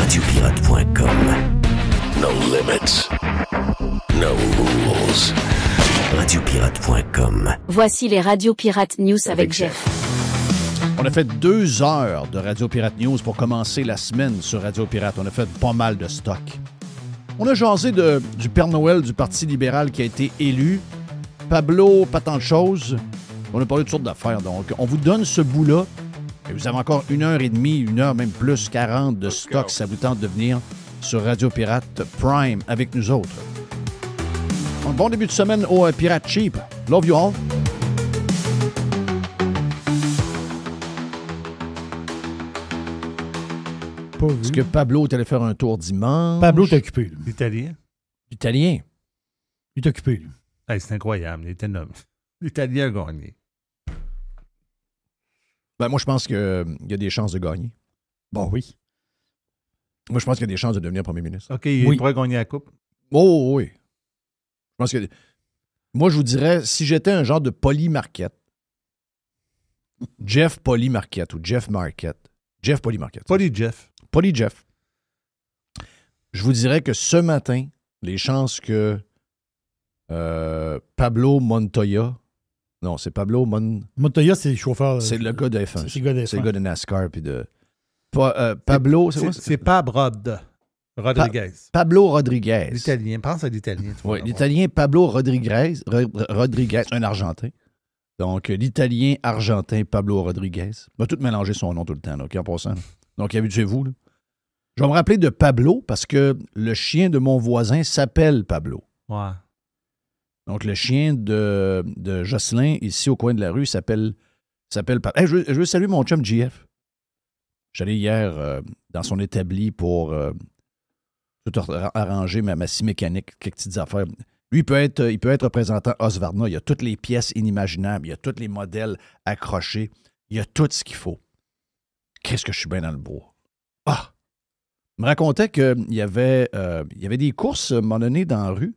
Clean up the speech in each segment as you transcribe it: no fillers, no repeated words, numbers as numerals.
Radiopirate.com. No limits. No rules. Radiopirate.com. Voici les Radio Pirate News avec Jeff. On a fait 2 heures de Radio Pirate News pour commencer la semaine sur Radio Pirate. On a fait pas mal de stock. On a jasé du Père Noël du Parti libéral qui a été élu. Pablo, pas tant de choses. On a parlé de toutes sortes d'affaires. Donc, on vous donne ce bout-là. Et vous avez encore 1h30, 1 heure, même plus 40 de stock si ça vous tente de venir sur Radio Pirate Prime avec nous autres. Un bon début de semaine au Pirate Cheap. Love you all. Est-ce que Pablo est allé faire un tour dimanche? Pablo est occupé. Lui. L'Italien? Italien. Il est occupé. Lui. Hey, c'est incroyable. Il était nommé. L'Italien a gagné. Ben, moi, je pense qu'il y a des chances de gagner. Bon, oui. Moi, je pense qu'il y a des chances de devenir premier ministre. OK, il pourrait gagner la coupe. Oh, oui. Je pense que... Moi, je vous dirais, si j'étais un genre de Polly Marquette, Jeff Polly Marquette ou Jeff Marquette. Jeff Polly Marquette. Polly Jeff. Polly Jeff. Je vous dirais que ce matin, les chances que Pablo Montoya... Non, c'est Pablo Montoya, c'est le chauffeur. C'est le gars de F1. C'est le gars de NASCAR. Puis de... Pablo, c'est quoi? C'est Pablo Rodriguez. Pablo Rodriguez. L'Italien. Pense à l'Italien. Oui, l'Italien Pablo Rodriguez, un Argentin. Donc, l'Italien argentin Pablo Rodriguez. Il va tout mélanger son nom tout le temps, là, en passant. Donc, habituez-vous. Là. Je vais me rappeler de Pablo parce que le chien de mon voisin s'appelle Pablo. Ouais. Donc, le chien de Jocelyn, ici au coin de la rue, s'appelle Pablo. Hey, je veux saluer mon chum JF. J'allais hier dans son établi pour tout arranger ma scie mécanique, quelques petites affaires. Lui, il peut être représentant Husqvarna. Il y a toutes les pièces inimaginables. Il y a tous les modèles accrochés. Il y a tout ce qu'il faut. Qu'est-ce que je suis bien dans le bois. Ah! Il me racontait qu'il y avait des courses, à un moment donné, dans la rue.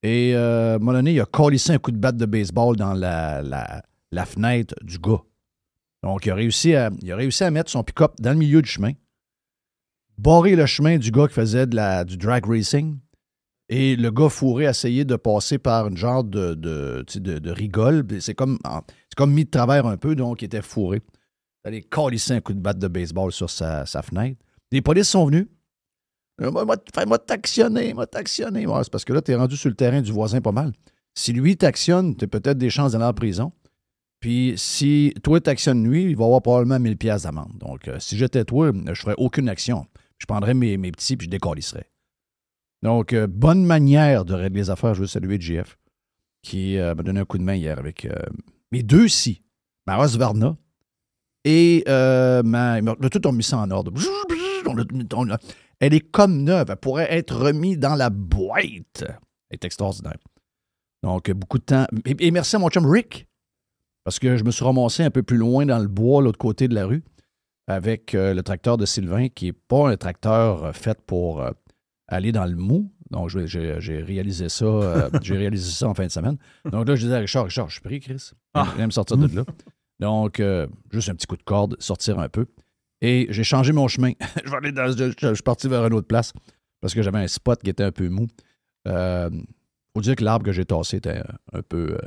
Et à un moment donné, il a collissé un coup de batte de baseball dans la fenêtre du gars. Donc, il a réussi à mettre son pick-up dans le milieu du chemin, barrer le chemin du gars qui faisait du drag racing, et le gars fourré a essayé de passer par une genre de rigole. C'est comme mis de travers un peu, donc il était fourré. Il allait colisser un coup de batte de baseball sur sa fenêtre. Les polices sont venus. M'a t'actionner. Ouais, c'est parce que là, t'es rendu sur le terrain du voisin pas mal. Si lui t'actionne, t'as peut-être des chances d'aller en prison. Puis si toi t'actionnes lui, il va avoir probablement 1000 pièces d'amende. Donc, si j'étais toi, je ferais aucune action. Je prendrais mes petits puis je décalisserais. Donc, bonne manière de régler les affaires. Je veux saluer JF qui m'a donné un coup de main hier avec mes 2 scies. Ma Husqvarna et tout on mis ça en ordre. Elle est comme neuve. Elle pourrait être remise dans la boîte. Elle est extraordinaire. Donc, beaucoup de temps. Et merci à mon chum Rick, parce que je me suis ramassé un peu plus loin dans le bois, l'autre côté de la rue, avec le tracteur de Sylvain, qui n'est pas un tracteur fait pour aller dans le mou. Donc, j'ai réalisé ça. J'ai réalisé ça en fin de semaine. Donc là, je disais à Richard, je suis pris, Chris. Il vient me sortir de là. Donc, juste un petit coup de corde, sortir un peu. Et j'ai changé mon chemin. Je suis parti vers une autre place parce que j'avais un spot qui était un peu mou. Faut dire que l'arbre que j'ai tassé était un peu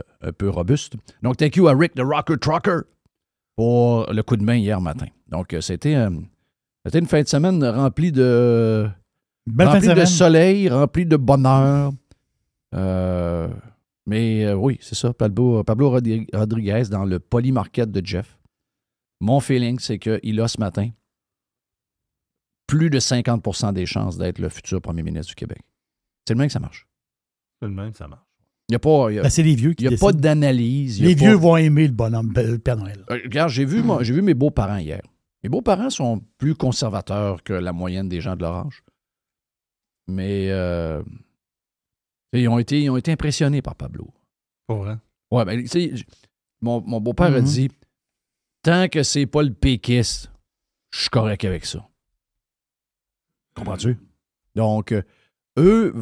robuste. Donc, thank you à Rick, the Rocker Trucker, pour le coup de main hier matin. Donc, c'était une fin de semaine remplie de soleil, remplie de bonheur. Mais oui, c'est ça, Pablo Rodriguez dans le Polly Marquette de Jeff. Mon feeling, c'est qu'il a ce matin plus de 50% des chances d'être le futur premier ministre du Québec. C'est le même que ça marche. C'est le même que ça marche. Il n'y a pas, c'est les vieux qui il y a pas d'analyse. Les vieux vont aimer le bonhomme, le Père Noël. Regarde, j'ai vu mes beaux-parents hier. Mes beaux-parents sont plus conservateurs que la moyenne des gens de leur âge. Mais ils ont été impressionnés par Pablo. Pas vrai? Ouais, ben, tu sais, mon beau-père a dit, tant que c'est pas le péquiste, je suis correct avec ça. Comprends-tu? Donc, eux,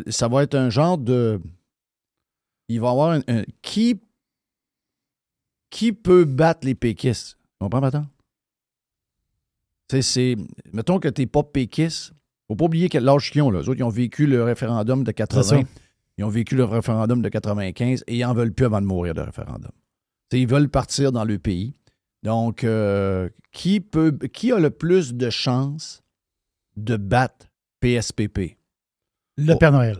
ça va être un genre de... Il va y avoir un qui peut battre les péquistes? Tu comprends, maintenant? Mettons que tu n'es pas péquiste. Il ne faut pas oublier quel âge qu'ils ont. Là. Eux autres, ils ont vécu le référendum de 80. Ils ont vécu le référendum de 95 et ils n'en veulent plus avant de mourir de référendum. Ils veulent partir dans le pays. Donc, qui a le plus de chances de battre PSPP? Le Père Noël.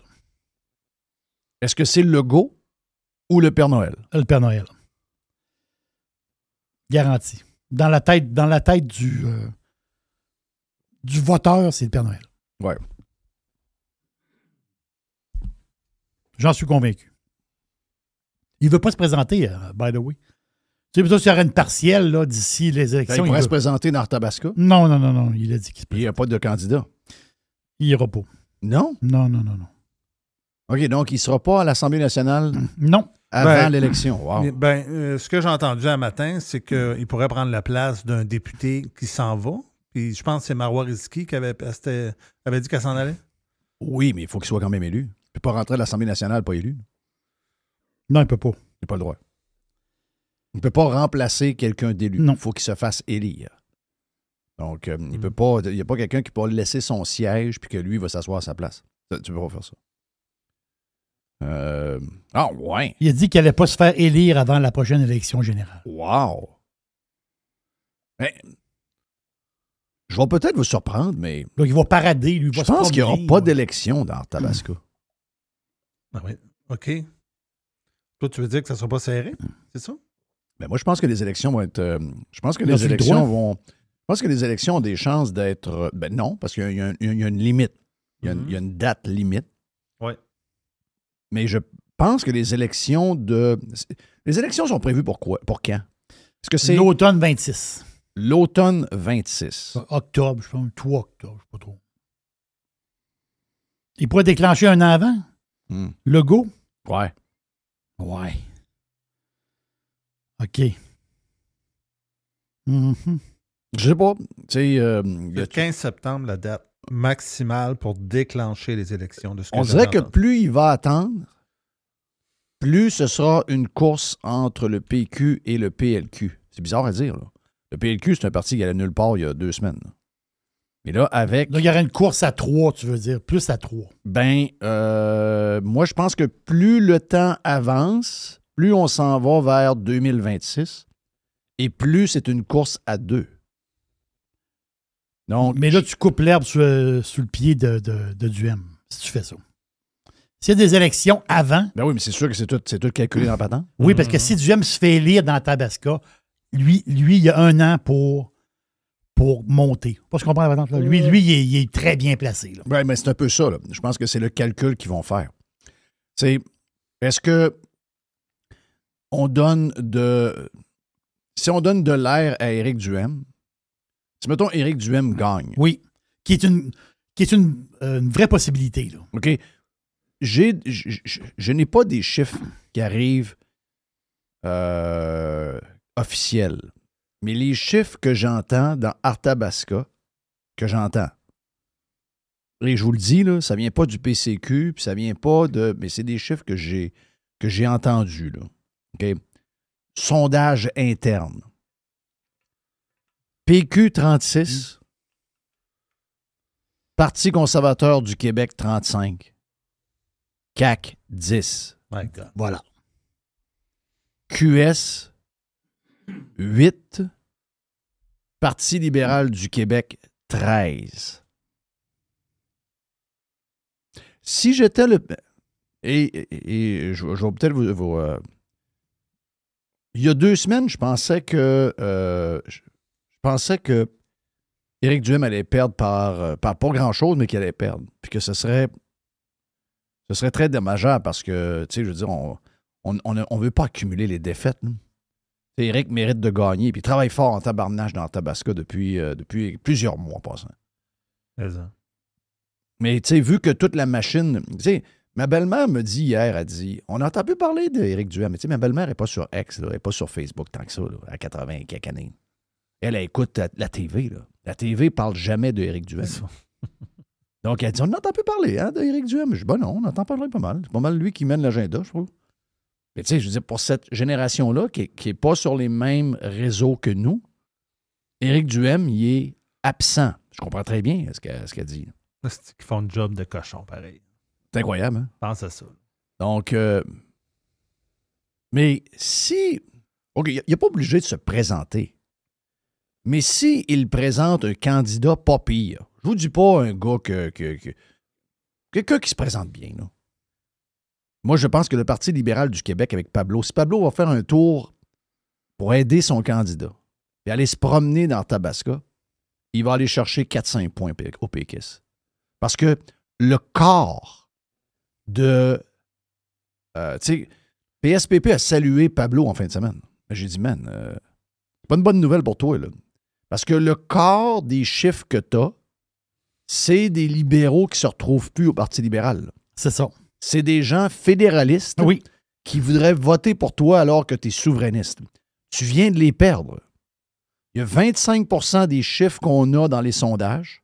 Est-ce que c'est Legault ou le Père Noël? Le Père Noël. Garanti. Dans la tête du voteur, c'est le Père Noël. Oui. J'en suis convaincu. Il ne veut pas se présenter, by the way. Tu sais, plutôt s'il y aurait une partielle là, d'ici les élections. Il pourrait se présenter dans Arthabasca? Non. Il a dit qu'il se présente. Il n'y a pas de candidat. Il n'ira pas. Non? Non. OK, donc il ne sera pas à l'Assemblée nationale Non. avant l'élection. Wow. Ce que j'ai entendu un matin, c'est qu'il pourrait prendre la place d'un député qui s'en va. Puis je pense que c'est Marois Risky qui avait dit qu'elle s'en allait. Oui, mais il faut qu'il soit quand même élu. Il ne peut pas rentrer à l'Assemblée nationale pas élu. Non, il ne peut pas. Il n'a pas le droit. Il ne peut pas remplacer quelqu'un d'élu. Non. Il faut qu'il se fasse élire. Donc, il peut pas. Il n'y a pas quelqu'un qui peut laisser son siège puis que lui va s'asseoir à sa place. Tu ne peux pas faire ça. Ouais. Il a dit qu'il n'allait pas se faire élire avant la prochaine élection générale. Wow. Mais, je vais peut-être vous surprendre, mais Donc, il va parader, lui. je pense qu'il n'y aura pas d'élection dans Tabasco. Ah oui. OK. Toi, tu veux dire que ça ne sera pas serré? C'est ça? Mais moi, je pense que les élections vont être. Je pense que Dans les le élections droit. vont. Je pense que les élections ont des chances d'être. Ben non, parce qu'il y a une limite. Il y a une date limite. Oui. Mais je pense que les élections de. Les élections sont prévues pour quoi? Pour quand? Est-ce que c'est L'automne 26. l'automne 26? Octobre, je pense. 3 octobre, je ne sais pas trop. Il pourrait déclencher un an avant? Legault? Ouais. Ouais. OK. Mhm. Je sais pas. Tu sais, Le 15 septembre, la date maximale pour déclencher les élections. De ce que on j'avais dirait que entendu. plus il va attendre, plus ce sera une course entre le PQ et le PLQ. C'est bizarre à dire, là. Le PLQ, c'est un parti qui allait nulle part il y a 2 semaines. Là. Mais là, avec... Donc, il y aurait une course à 3, tu veux dire, plus à 3. Moi, je pense que plus le temps avance, plus on s'en va vers 2026 et plus c'est une course à 2. Donc, Mais là, tu coupes l'herbe sous le pied de Duhem, si tu fais ça. S'il y a des élections avant... Ben oui, mais c'est sûr que c'est tout calculé dans le patent. Oui, parce que si Duhem se fait élire dans Tabasca, lui, il a 1 an pour monter. Pas ce qu'on comprend la patente, là. Lui, il est très bien placé. Là. Oui, mais c'est un peu ça. Là. Je pense que c'est le calcul qu'ils vont faire. Est-ce que on donne si on donne de l'air à Éric Duhem, si mettons Éric Duhem gagne. Oui, qui est une vraie possibilité. Là. OK. Je n'ai pas des chiffres qui arrivent officiels. Mais les chiffres que j'entends dans Arthabasca, et je vous le dis, là, ça vient pas du PCQ, puis ça vient pas de... Mais c'est des chiffres que j'ai entendus. Là. OK? Sondage interne. PQ 36, Parti conservateur du Québec 35, CAQ 10. My God. Voilà. QS 8, Parti libéral du Québec 13. Si j'étais le... Et je vais peut-être vous il y a 2 semaines, je pensais que Éric Duhem allait perdre par pas grand-chose, mais qu'il allait perdre. Puis que ce serait très dommageable parce que, tu sais, je veux dire, on ne veut pas accumuler les défaites. Hein. Éric mérite de gagner. Puis il travaille fort en tabarnage dans Tabasca depuis plusieurs mois en passant. Mais tu sais, vu que toute la machine... Tu sais, ma belle-mère me dit hier, elle dit, on n'entend plus parler d'Éric Duhem. Mais tu sais, ma belle-mère n'est pas sur X, là, elle n'est pas sur Facebook tant que ça, là, à 80 quelques années. Elle écoute la TV. Là. La TV ne parle jamais d'Éric Duhem. Donc, elle dit, on n'entend plus parler d'Éric Duhem. Je dis, non, on entend parler pas mal. C'est pas mal lui qui mène l'agenda, je trouve. Mais tu sais, je veux dire, pour cette génération-là, qui n'est pas sur les mêmes réseaux que nous, Éric Duhem, il est absent. Je comprends très bien ce qu'elle dit. C'est qu'ils font le job de cochon, pareil. C'est incroyable, hein? Pense à ça. Donc, mais si... OK, il n'est pas obligé de se présenter. Mais s'il présente un candidat pas pire, je vous dis pas un gars quelqu'un qui se présente bien, là. Moi, je pense que le Parti libéral du Québec avec Pablo, si Pablo va faire un tour pour aider son candidat et aller se promener dans Tabasco, il va aller chercher 4-5 points au péquiste. Parce que le corps de... tu sais, PSPP a salué Pablo en fin de semaine. J'ai dit, man, c'est pas une bonne nouvelle pour toi, là. Parce que le corps des chiffres que tu as, c'est des libéraux qui ne se retrouvent plus au Parti libéral. Là. C'est ça. C'est des gens fédéralistes qui voudraient voter pour toi alors que tu es souverainiste. Tu viens de les perdre. Il y a 25% des chiffres qu'on a dans les sondages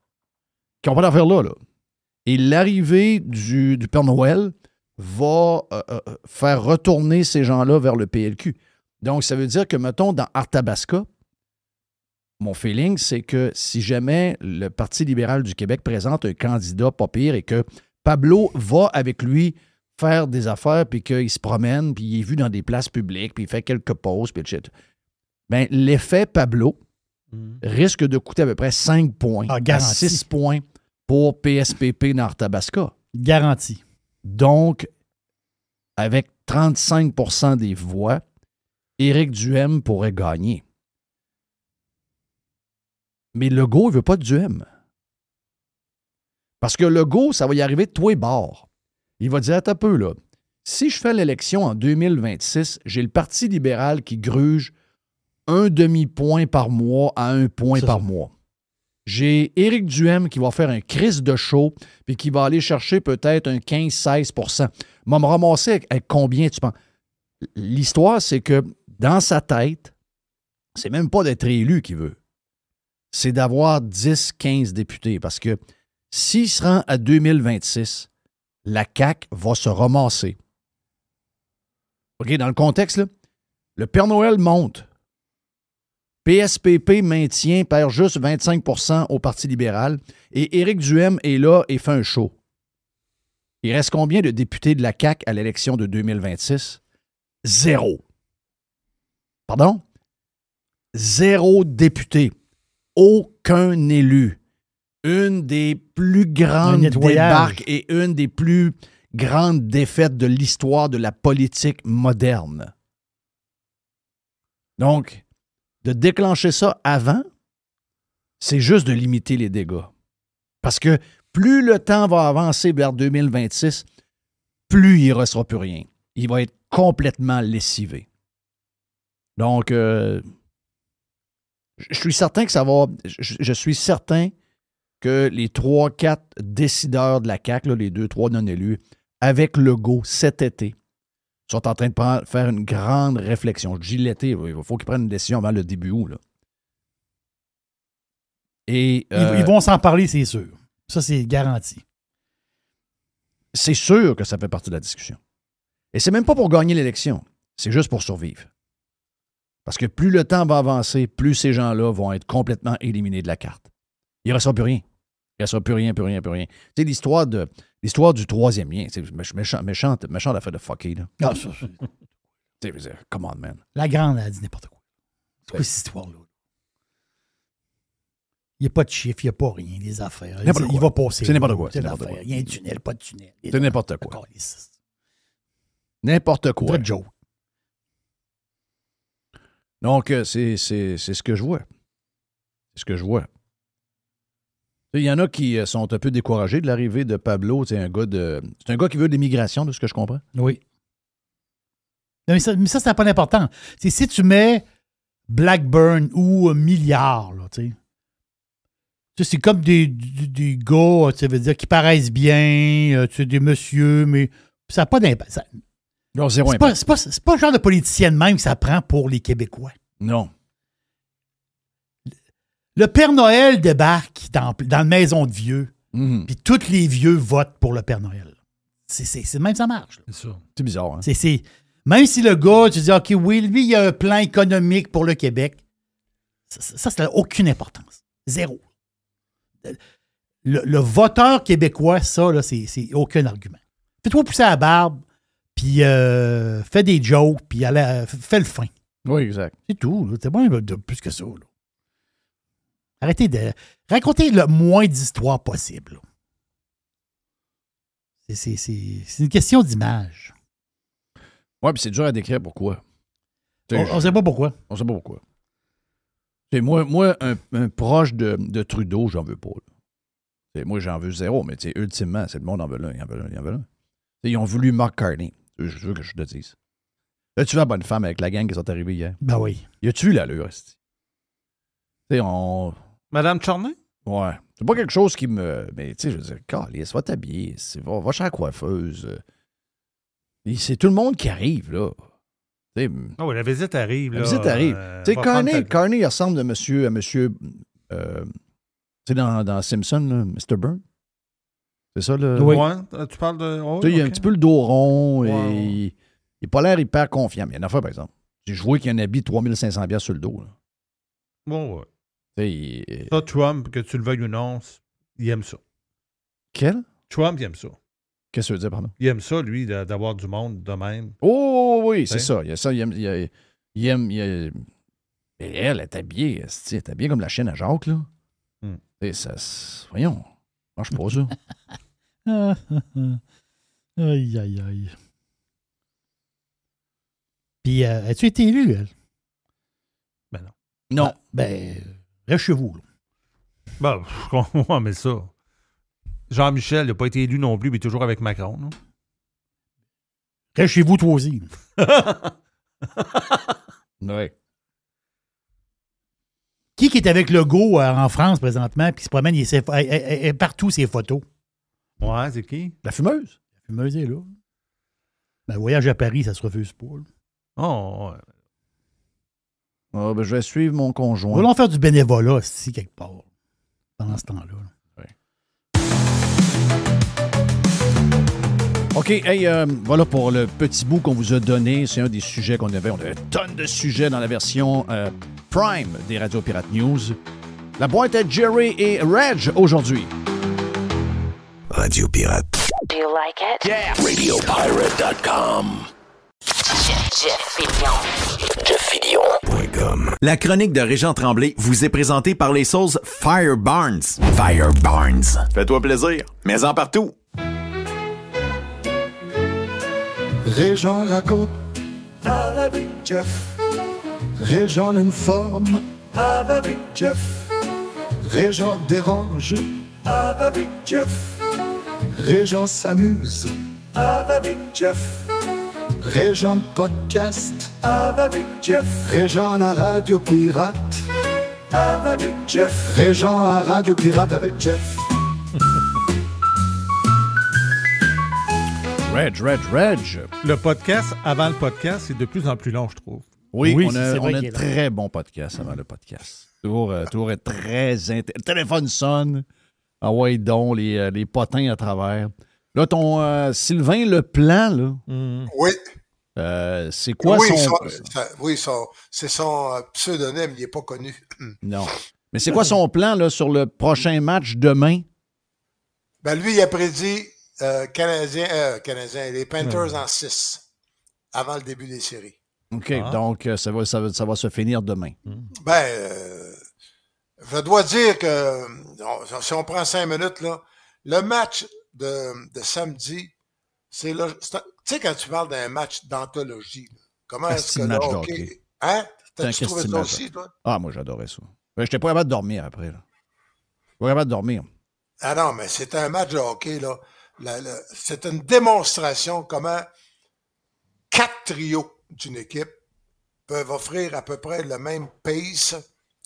qui n'ont pas d'affaire là. Et l'arrivée du Père Noël va faire retourner ces gens-là vers le PLQ. Donc, ça veut dire que, mettons, dans Arthabasca, mon feeling, c'est que si jamais le Parti libéral du Québec présente un candidat pas pire et que Pablo va avec lui faire des affaires, puis qu'il se promène, puis il est vu dans des places publiques, puis il fait quelques pauses, puis etc. Bien, l'effet Pablo risque de coûter à peu près 5 points à 6 points pour PSPP dans Arthabasca. Garanti. Donc, avec 35% des voix, Éric Duhem pourrait gagner. Mais Legault, il ne veut pas de Duhem. Parce que Legault, ça va y arriver de tous les bords. Il va dire, attends un peu, là. Si je fais l'élection en 2026, j'ai le Parti libéral qui gruge 1 demi-point par mois à 1 point par mois. J'ai Éric Duhem qui va faire un crise de show puis qui va aller chercher peut-être un 15-16%. Il va me ramasser avec combien, tu penses? L'histoire, c'est que dans sa tête, c'est même pas d'être élu qu'il veut. C'est d'avoir 10-15 députés. Parce que s'il se rend à 2026, la CAQ va se ramasser. OK, dans le contexte, là, le Père Noël monte. PSPP maintient, perd juste 25% au Parti libéral. Et Éric Duhem est là et fait un show. Il reste combien de députés de la CAQ à l'élection de 2026? 0. Pardon? 0 député. Aucun élu. Une des plus grandes débarques et une des plus grandes défaites de l'histoire de la politique moderne. Donc, de déclencher ça avant, c'est juste de limiter les dégâts. Parce que plus le temps va avancer vers 2026, plus il ne restera plus rien. Il va être complètement lessivé. Donc, je suis certain que ça va... Je suis certain que les 3-4 décideurs de la CAQ, là, les 2-3 non-élus, avec Legault cet été, sont en train de faire une grande réflexion. Je dis l'été, il faut qu'ils prennent une décision avant le début août. Là. Et, ils vont s'en parler, c'est sûr. Ça, c'est garanti. C'est sûr que ça fait partie de la discussion. Et c'est même pas pour gagner l'élection. C'est juste pour survivre. Parce que plus le temps va avancer, plus ces gens-là vont être complètement éliminés de la carte. Il ne restera plus rien. Il ne restera plus rien. Tu sais, l'histoire du troisième lien, c'est méchante affaire de fucker, là. Ah, ça, Tu sais, come on, man. la grande, elle a dit n'importe quoi. C'est quoi cette histoire-là? Il n'y a pas de chiffre, il n'y a pas rien, des affaires. Il va passer. C'est n'importe quoi. Il y a un tunnel, pas de tunnel. C'est n'importe quoi. N'importe quoi. Pas de joke. Donc, c'est ce que je vois. C'est ce que je vois. Il y en a qui sont un peu découragés de l'arrivée de Pablo. C'est un gars qui veut de l'immigration, de ce que je comprends. Oui. Mais ça n'a pas d'importance. Si tu mets Blackburn ou Milliard, là, tu sais, c'est comme des gars, ça veut dire, qui paraissent bien, des messieurs, mais ça n'a pas d'impact. C'est pas le genre de politicien de même que ça prend pour les Québécois. Non. Le Père Noël débarque dans la maison de vieux, puis tous les vieux votent pour le Père Noël. C'est même ça marche. Là. C'est ça. C'est bizarre, hein? Même si le gars, tu dis, OK, oui, lui, il a un plan économique pour le Québec, ça n'a aucune importance. Zéro. le voteur québécois, ça, là, c'est aucun argument. Fais-toi pousser la barbe, puis fais des jokes, puis fais le fin. Oui, exact. C'est tout. C'est pas de plus que ça. Là. Arrêtez de raconter le moins d'histoires possible. Là. C'est une question d'image. Oui, puis c'est dur à décrire pourquoi. On sait pas pourquoi. On sait pas pourquoi. Moi, un proche de Trudeau, j'en veux pas. Moi, j'en veux zéro, mais ultimement, c'est le monde en veut là, il en veut là, il en veut là. Ils ont voulu Mark Carney. Je veux que je te dise. Là, tu vois la bonne femme avec la gang qui sont arrivés hier. Ben oui. Y a-tu eu l'allure? Madame Chornin? Ouais. C'est pas quelque chose qui me... Mais tu sais, je veux dire, calisse, va t'habiller. Va chez la coiffeuse. Et c'est tout le monde qui arrive, là. Oh, la visite arrive. La visite arrive. Tu sais, Carney, il ressemble à monsieur tu sais, dans Simpson, là, Mr. Burns. C'est ça, le... Oui. Ouais, tu parles de... Oh, tu sais, il a un petit peu le dos rond et Wow. il n'a pas l'air hyper confiant. Mais il y a une affaire, par exemple. Je vois qu'il y a un habit de 3500$ sur le dos. Là. Bon, ouais. Tu sais, Ça, Trump, que tu le veuilles ou non, il aime ça. Quel? Trump, il aime ça. Qu'est-ce que tu veux dire, pardon? Il aime ça, lui, d'avoir du monde de même. Oh oui, c'est Hein? ça. Il y a ça. Il aime. Mais elle est habillée. Elle est habillée comme la chienne à Jacques, là. Tu sais, voyons. Marche pas, ça. Aïe, aïe, aïe. Puis, as-tu été élu, elle? Ben non. Non. Reste chez vous. Là. Ben, je comprends, mais ça. Jean-Michel n'a pas été élu non plus, mais il est toujours avec Macron. Non? Reste chez vous, toi aussi. Oui. Qui est avec Legault en France présentement, puis qui se promène, il est partout ses photos? Ouais, c'est qui? La fumeuse? La fumeuse est là. Ben, voyage à Paris, ça se refuse pas. Là. Oh, ouais. Ah, ben, je vais suivre mon conjoint. On va leur faire du bénévolat, ici, quelque part, pendant ce temps-là. Là. OK, hey, voilà pour le petit bout qu'on vous a donné. C'est un des sujets qu'on avait. On avait une tonne de sujets dans la version Prime des Radio Pirate News. La boîte à Jerry et Reg aujourd'hui. Radio Pirate. Do you like it? Yeah! RadioPirate.com. Jeff Fillion. .com. La chronique de Régent Tremblay vous est présentée par les sauces Fire Barnes. Fire Barnes. Fais-toi plaisir, mets-en partout. Régent raconte avec Jeff. Régent informe avec Jeff. Régent dérange avec Jeff. Régent s'amuse avec Jeff. Régent podcast avec Jeff. Régent à Radio Pirate avec Jeff. Régent à Radio Pirate avec Jeff. Reg. Le podcast, avant le podcast, c'est de plus en plus long, je trouve. Oui, Oui, on c'est a vrai un qu'il est là. très bon podcast avant le podcast. Toujours est très... Le téléphone sonne. Ah ouais, donc, les potins à travers. Là, ton Sylvain Leplan, là, Oui. c'est quoi c'est son pseudonyme, il n'est pas connu. Non. Mais c'est quoi son plan là, sur le prochain match demain? Ben lui, il a prédit Canadien, les Panthers en 6 avant le début des séries. OK, donc ça va se finir demain. Je dois dire que si on prend 5 minutes, là, le match de samedi, c'est là. Tu sais, quand tu parles d'un match d'anthologie, là, comment est-ce que match là, de OK. hockey. Hein? C'est un T'as-tu trouvé Christy ça match. aussi, toi? Ah, moi, j'adorais ça. Je n'étais pas capable de dormir après. Là. Pas capable de dormir. Ah non, mais c'est un match de hockey, là. C'est une démonstration comment 4 trios d'une équipe peuvent offrir à peu près le même pace,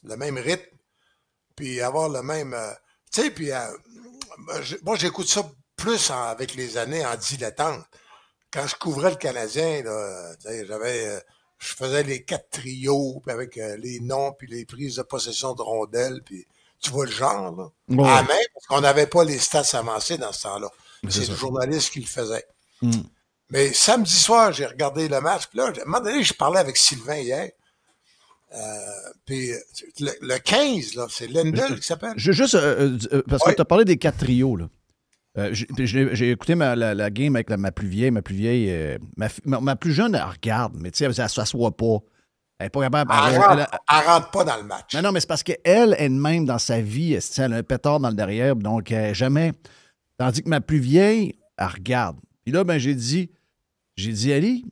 le même rythme, puis avoir le même... tu sais, puis moi, j'écoute ça plus avec les années en dilettante. Quand je couvrais le Canadien, là, je faisais les 4 trios, puis avec les noms, puis les prises de possession de rondelles, puis tu vois le genre, là. Ouais. Ah, même, parce qu'on n'avait pas les stats avancés dans ce temps-là. C'est C'est ça. le journaliste qui le faisait. Mm. Mais samedi soir, j'ai regardé le match, puis là, à un moment donné, je parlais avec Sylvain hier. Puis le 15, là, c'est Lendl qui s'appelle. Juste, parce que tu as parlé des 4 trios, là. J'ai écouté la game avec ma plus vieille. Ma plus jeune, elle regarde, mais tu sais, elle ne s'assoit pas. Elle n'est pas capable. Elle rentre pas dans le match. Non, mais c'est parce qu'elle, elle-même, dans sa vie, elle a un pétard dans le derrière, donc jamais. Tandis que ma plus vieille, elle regarde. Puis là, j'ai dit, Ali,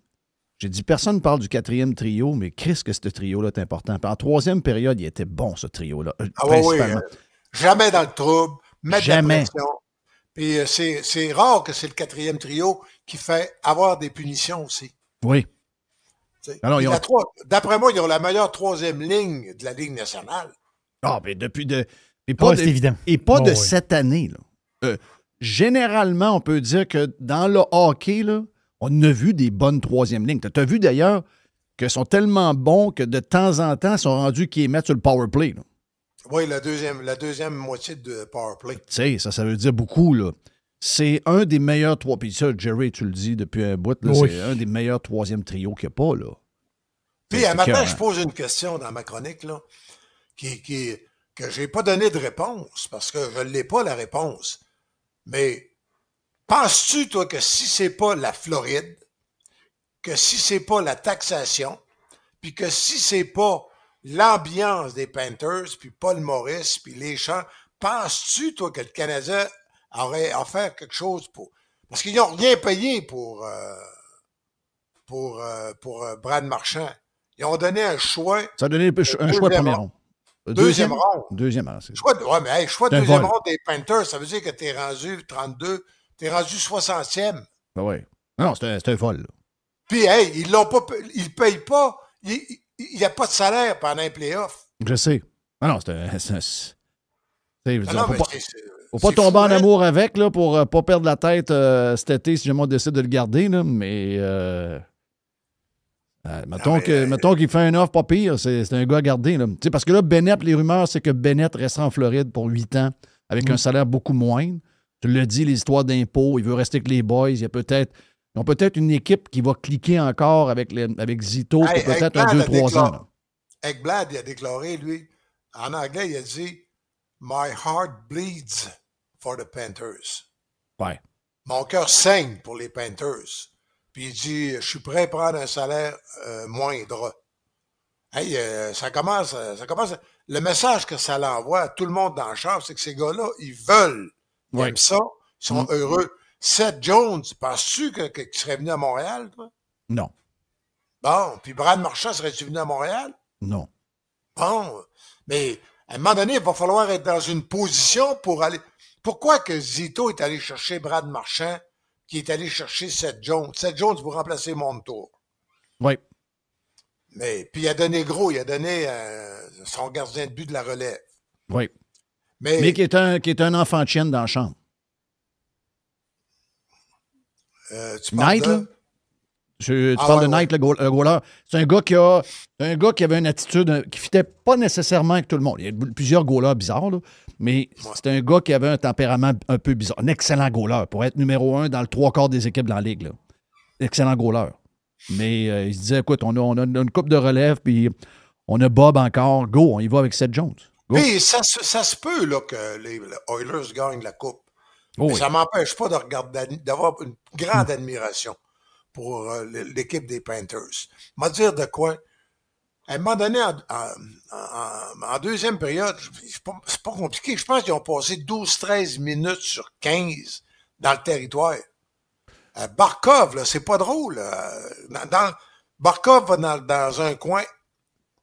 personne ne parle du 4e trio, mais Chris, que ce trio-là est important. Puis en 3e période, il était bon, ce trio-là. Principalement. Oui, jamais dans le trouble, mettre jamais. de la pression. Puis c'est rare que c'est le 4e trio qui fait avoir des punitions aussi. Oui. Alors, d'après moi, ils ont la meilleure 3e ligne de la Ligue nationale. Ah, mais c'est évident. Et pas de cette année. Là. Généralement, on peut dire que dans le hockey, là, on a vu des bonnes 3e lignes. Tu as vu d'ailleurs qu'ils sont tellement bons que de temps en temps, ils sont rendus qu'ils les mettent sur le power play. Là. Oui, la deuxième moitié de power play. Tu sais, ça veut dire beaucoup, là. C'est un des meilleurs 3. Puis ça, Jerry, tu le dis depuis un bout, là, c'est un des meilleurs 3e trios qu'il n'y a pas, là. Puis, un matin, je pose une question dans ma chronique, là, que je n'ai pas donné de réponse, parce que je ne l'ai pas, la réponse. Mais penses-tu, toi, que si c'est pas la Floride, que si c'est pas la taxation, puis que si c'est pas l'ambiance des Panthers, puis Paul Maurice, puis les champs, penses-tu, toi, que le Canadien aurait offert quelque chose pour... Parce qu'ils n'ont rien payé pour Brad Marchand. Ils ont donné un choix... Ça a donné un choix de premier rond. Deuxième ronde. Deuxième ronde. Choix de deuxième ronde des Panthers, ça veut dire que t'es rendu 32, t'es rendu 60e. Ben oui. Non, c'est un vol. Là. Puis, hey, ils ne payent pas. Il n'y a pas de salaire pendant les playoffs. Je sais. Non, il ne faut pas tomber en amour avec là, pour ne pas perdre la tête cet été si jamais on décide de le garder. Là, mais mettons qu'il fait un offre pas pire, c'est un gars à garder. Là. Parce que là, Bennett, les rumeurs, c'est que Bennett restera en Floride pour 8 ans avec un salaire beaucoup moindre. Tu l'as dit, les histoires d'impôts, il veut rester avec les boys. Ils ont peut-être une équipe qui va cliquer encore avec Zito pour peut-être un 2-3 ans. Là. Ekblad, il a déclaré, lui, en anglais, il a dit « My heart bleeds for the Panthers. » Ouais. Mon cœur saigne pour les Panthers. Puis il dit « Je suis prêt à prendre un salaire moindre. » Hey, ça commence. Le message que ça l'envoie à tout le monde dans le char, c'est que ces gars-là, ils veulent. Ils aiment ça. Ils sont heureux. Seth Jones, penses-tu qu'il serait venu à Montréal, toi? Non. Bon, puis Brad Marchand, serait-tu venu à Montréal? Non. Bon, mais à un moment donné, il va falloir être dans une position pour aller... Pourquoi que Zito est allé chercher Brad Marchand, qui est allé chercher Seth Jones? Seth Jones pour remplacer Montour. Oui. Mais, puis il a donné gros, il a donné son gardien de but de la relève. Oui. Mais qui est un enfant de chienne dans la chambre. Tu parles Knight, là? Tu parles de Knight, le goaler. C'est un gars qui avait une attitude qui ne fitait pas nécessairement avec tout le monde. Il y a plusieurs goalers bizarres, là, mais c'est un gars qui avait un tempérament un peu bizarre. Un excellent goaler pour être numéro 1 dans le 3/4 des équipes dans la Ligue. Là. Excellent goaler. Mais il se disait, écoute, on a une coupe de relève, puis on a Bob encore. Go, on y va avec Seth Jones. Puis ça se peut là, que les Oilers gagnent la coupe. Mais ça ne m'empêche pas d'avoir une grande admiration pour l'équipe des Panthers. M'a dire de quoi? À un moment donné, en deuxième période, c'est pas compliqué. Je pense qu'ils ont passé 12-13 minutes sur 15 dans le territoire. Barkov, là, c'est pas drôle. Barkov va dans un coin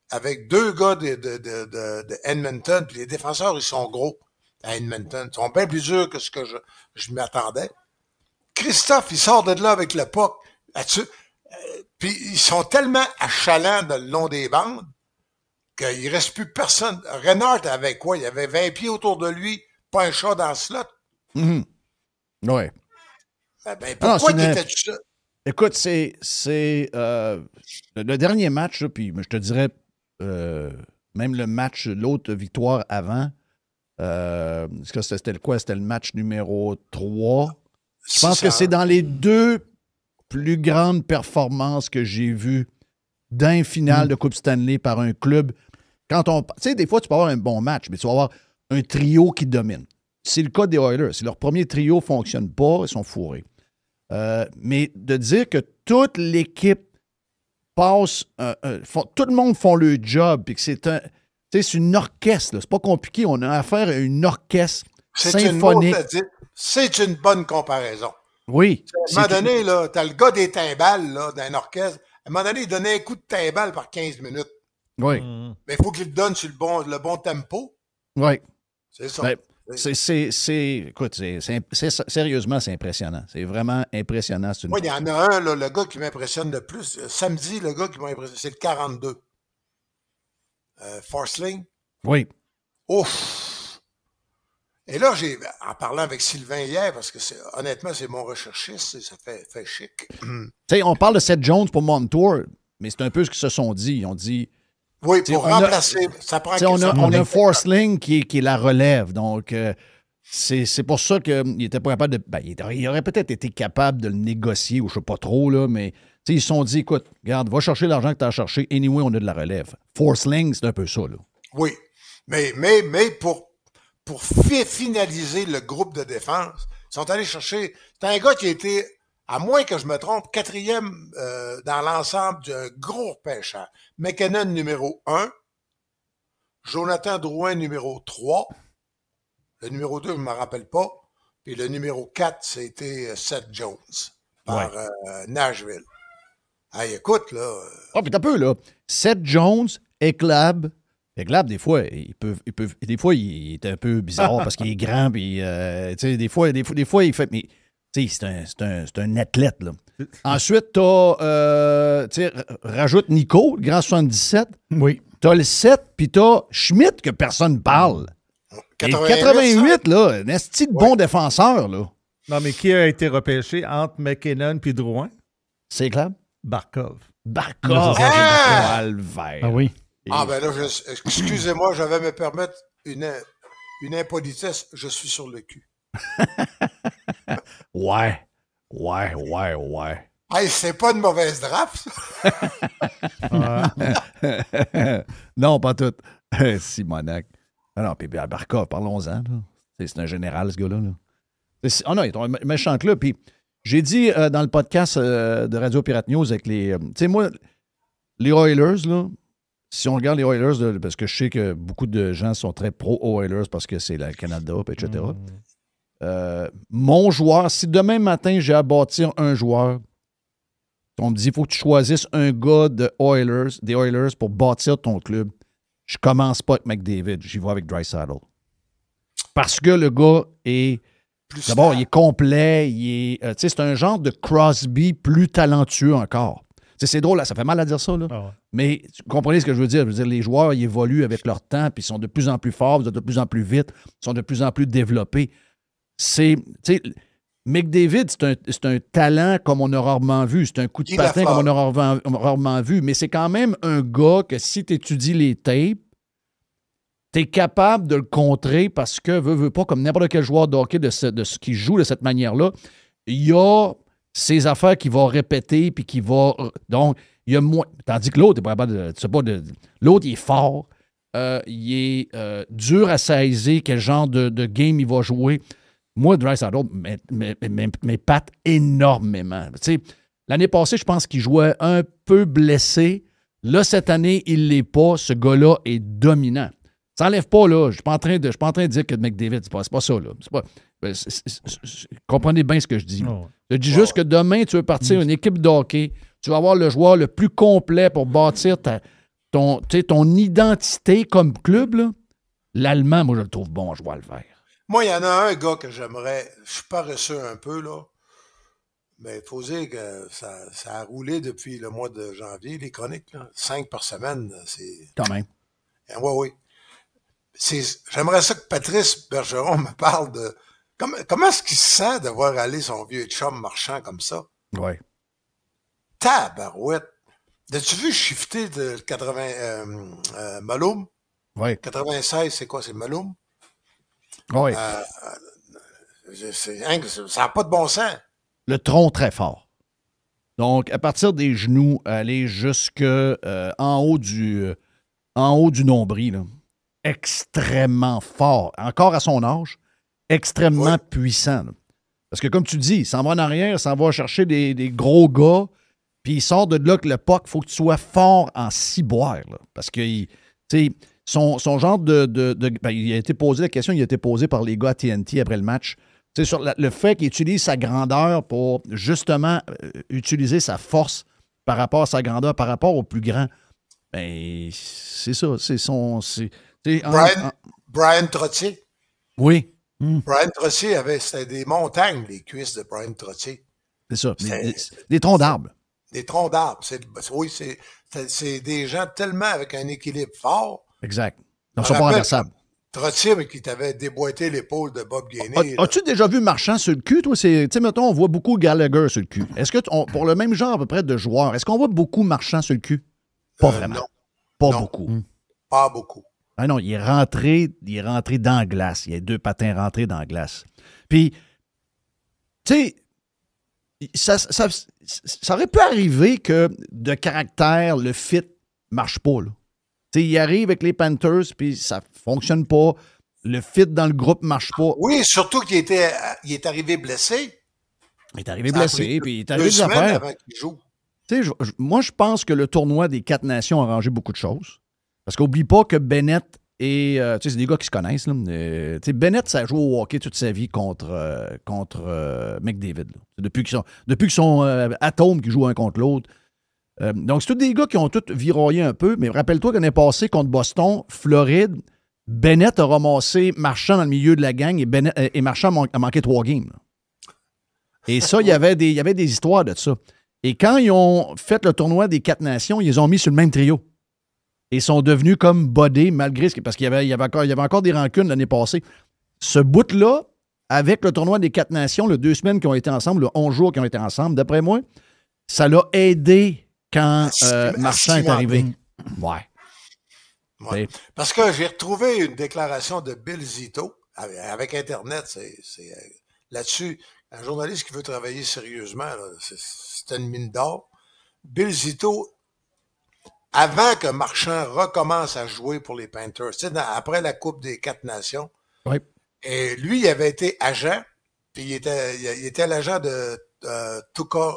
avec 2 gars de Edmonton, puis les défenseurs, ils sont gros à Edmonton. Ils sont bien plus durs que ce que je m'attendais. Christophe, il sort de là avec le puck. Puis ils sont tellement achalants le long des bandes qu'il ne reste plus personne. Reinhardt avait quoi? Il y avait 20 pieds autour de lui, pas un chat dans le slot. Oui. Pourquoi il était tout ça? Écoute, c'est le dernier match, là, puis je te dirais même le match, l'autre victoire avant, c'était quoi? C'était le match numéro 3. Je pense que c'est dans les 2 plus grandes performances que j'ai vues d'un final de Coupe Stanley par un club. Tu sais, des fois, tu peux avoir un bon match, mais tu vas avoir un trio qui domine. C'est le cas des Oilers. Si leur premier trio ne fonctionne pas, ils sont fourrés. Mais de dire que toute l'équipe passe, tout le monde font le job, puis que c'est une orchestre. C'est pas compliqué. On a affaire à une orchestre symphonique. C'est une bonne comparaison. Oui. À un moment donné, tu as le gars des timbales là, d'un orchestre. À un moment donné, il donnait un coup de timbale par 15 minutes. Oui. Mais il faut qu'il le donne sur le bon tempo. Oui. C'est ça. Ben, écoute, sérieusement, c'est impressionnant. C'est vraiment impressionnant. Moi, il y en a un, là, le gars qui m'impressionne le plus. Samedi, le gars qui m'a impressionné, c'est le 42. Forsling. Oui. Ouf! Et là, en parlant avec Sylvain hier, parce que honnêtement, c'est mon recherchiste, ça fait chic. Tu sais, on parle de Seth Jones pour Montour, mais c'est un peu ce qu'ils se sont dit. Ils ont dit... Oui, pour remplacer, ça prend on a Forsling qui est la relève. Donc, c'est pour ça qu'il n'était pas capable de... Ben, il aurait peut-être été capable de le négocier, ou je ne sais pas trop, là, mais ils se sont dit, écoute, regarde, va chercher l'argent que tu as cherché. Anyway, on a de la relève. Forsling, c'est un peu ça, là. Oui, mais pour finaliser le groupe de défense, ils sont allés chercher... C'est un gars qui a été, à moins que je me trompe, 4e dans l'ensemble d'un gros repêchage. McKinnon numéro 1, Jonathan Drouin numéro 3, le numéro 2, je ne me rappelle pas, puis le numéro 4, c'était Seth Jones par Nashville. Hey, écoute, là... Ah, puis t'as peu, là. Seth Jones, Eklab, des fois, des fois, il est un peu bizarre parce qu'il est grand, puis, tu sais, des fois, il fait... Mais, tu sais, c'est un athlète, là. Ensuite, t'as, tu sais, rajoute Nico, le grand 77. Oui. T'as le 7, puis t'as Schmidt, que personne parle. 88, là, un esti de bon défenseur, là. Non, mais qui a été repêché entre McKinnon et Drouin? C'est clair? Barkov. Barkov. Ah! Albert. Ah oui. Ah, ben là, excusez-moi, je vais me permettre une impolitesse. Je suis sur le cul. Ouais. Hey, c'est pas une mauvaise draft, ça. Non, pas tout. Simonac. Alors, puis Barkov, parlons-en. C'est un général, ce gars-là. Ah non, il est un méchant club. Puis j'ai dit dans le podcast de Radio Pirate News avec les... tu sais, moi, les Oilers, là, si on regarde les Oilers, parce que je sais que beaucoup de gens sont très pro-Oilers parce que c'est le Canada, etc. Mon joueur, si demain matin, j'ai à bâtir un joueur, on me dit, il faut que tu choisisses un gars des Oilers pour bâtir ton club, je commence pas avec McDavid, j'y vais avec Draisaitl. Parce que le gars est... D'abord, il est complet, c'est un genre de Crosby plus talentueux encore. T'sais, c'est drôle, là, ça fait mal à dire ça, là. Ah ouais. Mais vous comprenez ce que je veux dire? Je veux dire, les joueurs, ils évoluent avec leur temps, puis ils sont de plus en plus forts, de plus en plus vite, ils sont de plus en plus développés. McDavid, c'est un talent comme on a rarement vu. C'est un coup de patin comme on a rarement vu. Mais c'est quand même un gars que si tu étudies les tapes, tu es capable de le contrer parce que, veux pas, comme n'importe quel joueur de hockey de ce qui joue de cette manière-là, il y a ces affaires qu'il va répéter puis qu'il va... Donc, il y a moins... Tandis que l'autre, l'autre, il est fort. Il est dur à saisir quel genre de game il va jouer. Moi, Draisaitl m'épate énormément. Tu sais, l'année passée, je pense qu'il jouait un peu blessé. Là, cette année, il ne l'est pas. Ce gars-là est dominant. Ça n'enlève pas, là. Je ne suis pas en train de dire que McDavid, c'est pas ça, là. Comprenez bien ce que je dis. Oh. Je dis juste que demain, tu veux partir une équipe de hockey, tu vas avoir le joueur le plus complet pour bâtir ton identité comme club, là. L'Allemand, moi, je le trouve bon, je vois le vert. Moi, il y en a un gars que j'aimerais. Je suis paresseux un peu, là. Mais il faut dire que ça a roulé depuis le mois de janvier, les chroniques, là. 5 par semaine, c'est... Quand même. Oui. J'aimerais ça que Patrice Bergeron me parle de... Comment est-ce qu'il se sent de voir aller son vieux chum marchand comme ça? Oui. Tabarouette. As-tu vu shifter de 80... Malum? Oui. 96, c'est quoi? C'est Malum? Oui. Ça n'a pas de bon sens. Le tronc très fort. Donc, à partir des genoux, aller jusque en haut du nombril, là. Extrêmement fort. Encore à son âge, extrêmement puissant. Là. Parce que, comme tu dis, il s'en va en arrière, il s'en va chercher des gros gars, puis il sort de là que le puck, il faut que tu sois fort en ciboire. Là. Parce que, son genre ben, il a été posé la question, il a été posé par les gars à TNT après le match. Sur le fait qu'il utilise sa grandeur pour justement utiliser sa force par rapport à sa grandeur, par rapport au plus grand. Ben, c'est ça. C'est son. Brian Trottier. Oui. Brian Trottier c'était des montagnes, les cuisses de Brian Trottier. C'est ça. Des troncs d'arbres. Des troncs d'arbres. Oui, c'est des gens tellement avec un équilibre fort. Exact. Ils ne sont pas renversables. Trottier, mais qui t'avait déboîté l'épaule de Bob Gainey. As-tu déjà vu Marchand sur le cul, toi? Tu sais, mettons, on voit beaucoup Gallagher sur le cul. Est-ce que, pour le même genre à peu près de joueurs, est-ce qu'on voit beaucoup Marchand sur le cul? Pas vraiment. Non. Pas beaucoup. Pas beaucoup. Ah non, il est rentré dans la glace. Il y a 2 patins rentrés dans la glace. Puis, tu sais, ça aurait pu arriver que de caractère, le fit marche pas, là. Il arrive avec les Panthers, puis ça fonctionne pas. Le fit dans le groupe marche pas. Oui, surtout qu'il est arrivé blessé. Il est arrivé blessé, puis il est arrivé 2 des semaines affaires. avant qu'il joue. Moi, je pense que le tournoi des 4 nations a arrangé beaucoup de choses. Parce qu'oublie pas que Bennett et... c'est des gars qui se connaissent. Là. Bennett, ça a joué au hockey toute sa vie contre McDavid. Là. Depuis qu'ils sont atomes qui jouent un contre l'autre. Donc, c'est tous des gars qui ont tous viroyé un peu, mais rappelle-toi qu'on est passé contre Boston, Floride, Bennett a ramassé Marchand dans le milieu de la gang et Marchand a manqué 3 games. Là. Et ça, il y avait des histoires de ça. Et quand ils ont fait le tournoi des 4 nations, ils les ont mis sur le même trio. Et ils sont devenus comme bodés, malgré ce que... Parce qu'il y avait encore des rancunes l'année passée. Ce bout-là, avec le tournoi des 4 nations, les 2 semaines qui ont été ensemble, le 11 jours qui ont été ensemble, d'après moi, ça l'a aidé quand Marchand est arrivé. Ouais. Parce que j'ai retrouvé une déclaration de Bill Zito avec Internet. C'est là-dessus, un journaliste qui veut travailler sérieusement, là, c'est une mine d'or. Bill Zito, avant que Marchand recommence à jouer pour les Panthers, après la Coupe des 4 Nations, et lui, il avait été agent, puis il était l'agent de Tuukka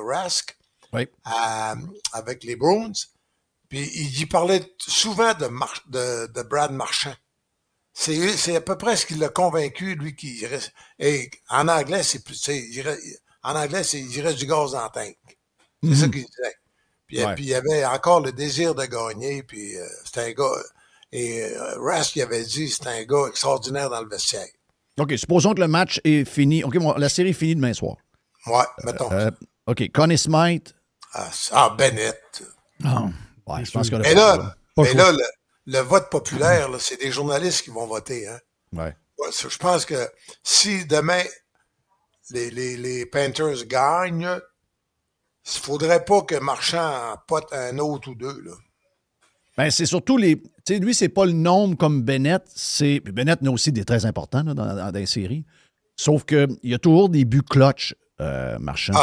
Rask. Oui. Avec les Bruins, puis il y parlait souvent de Brad Marchand. C'est à peu près ce qui l'a convaincu, lui, qui reste. Et en anglais, il reste du gaz dans la tank. C'est ça qu'il disait. Puis il y avait encore le désir de gagner, puis c'était un gars. Et Rask, il avait dit, c'est un gars extraordinaire dans le vestiaire. OK, supposons que le match est fini. OK, la série est finie demain soir. Ouais, mettons. OK, Connie Smythe. Bennett. Ouais, je pense que mais là, le vote populaire, là, c'est des journalistes qui vont voter. Hein? Ouais, je pense que si demain les Panthers gagnent, il ne faudrait pas que Marchand en pote un autre ou 2. Là. Ben, c'est surtout les. Tu sais, lui, c'est pas le nombre comme Bennett. Bennett a aussi des très importants là, dans les séries. Sauf qu'il y a toujours des buts clutch. Marchand.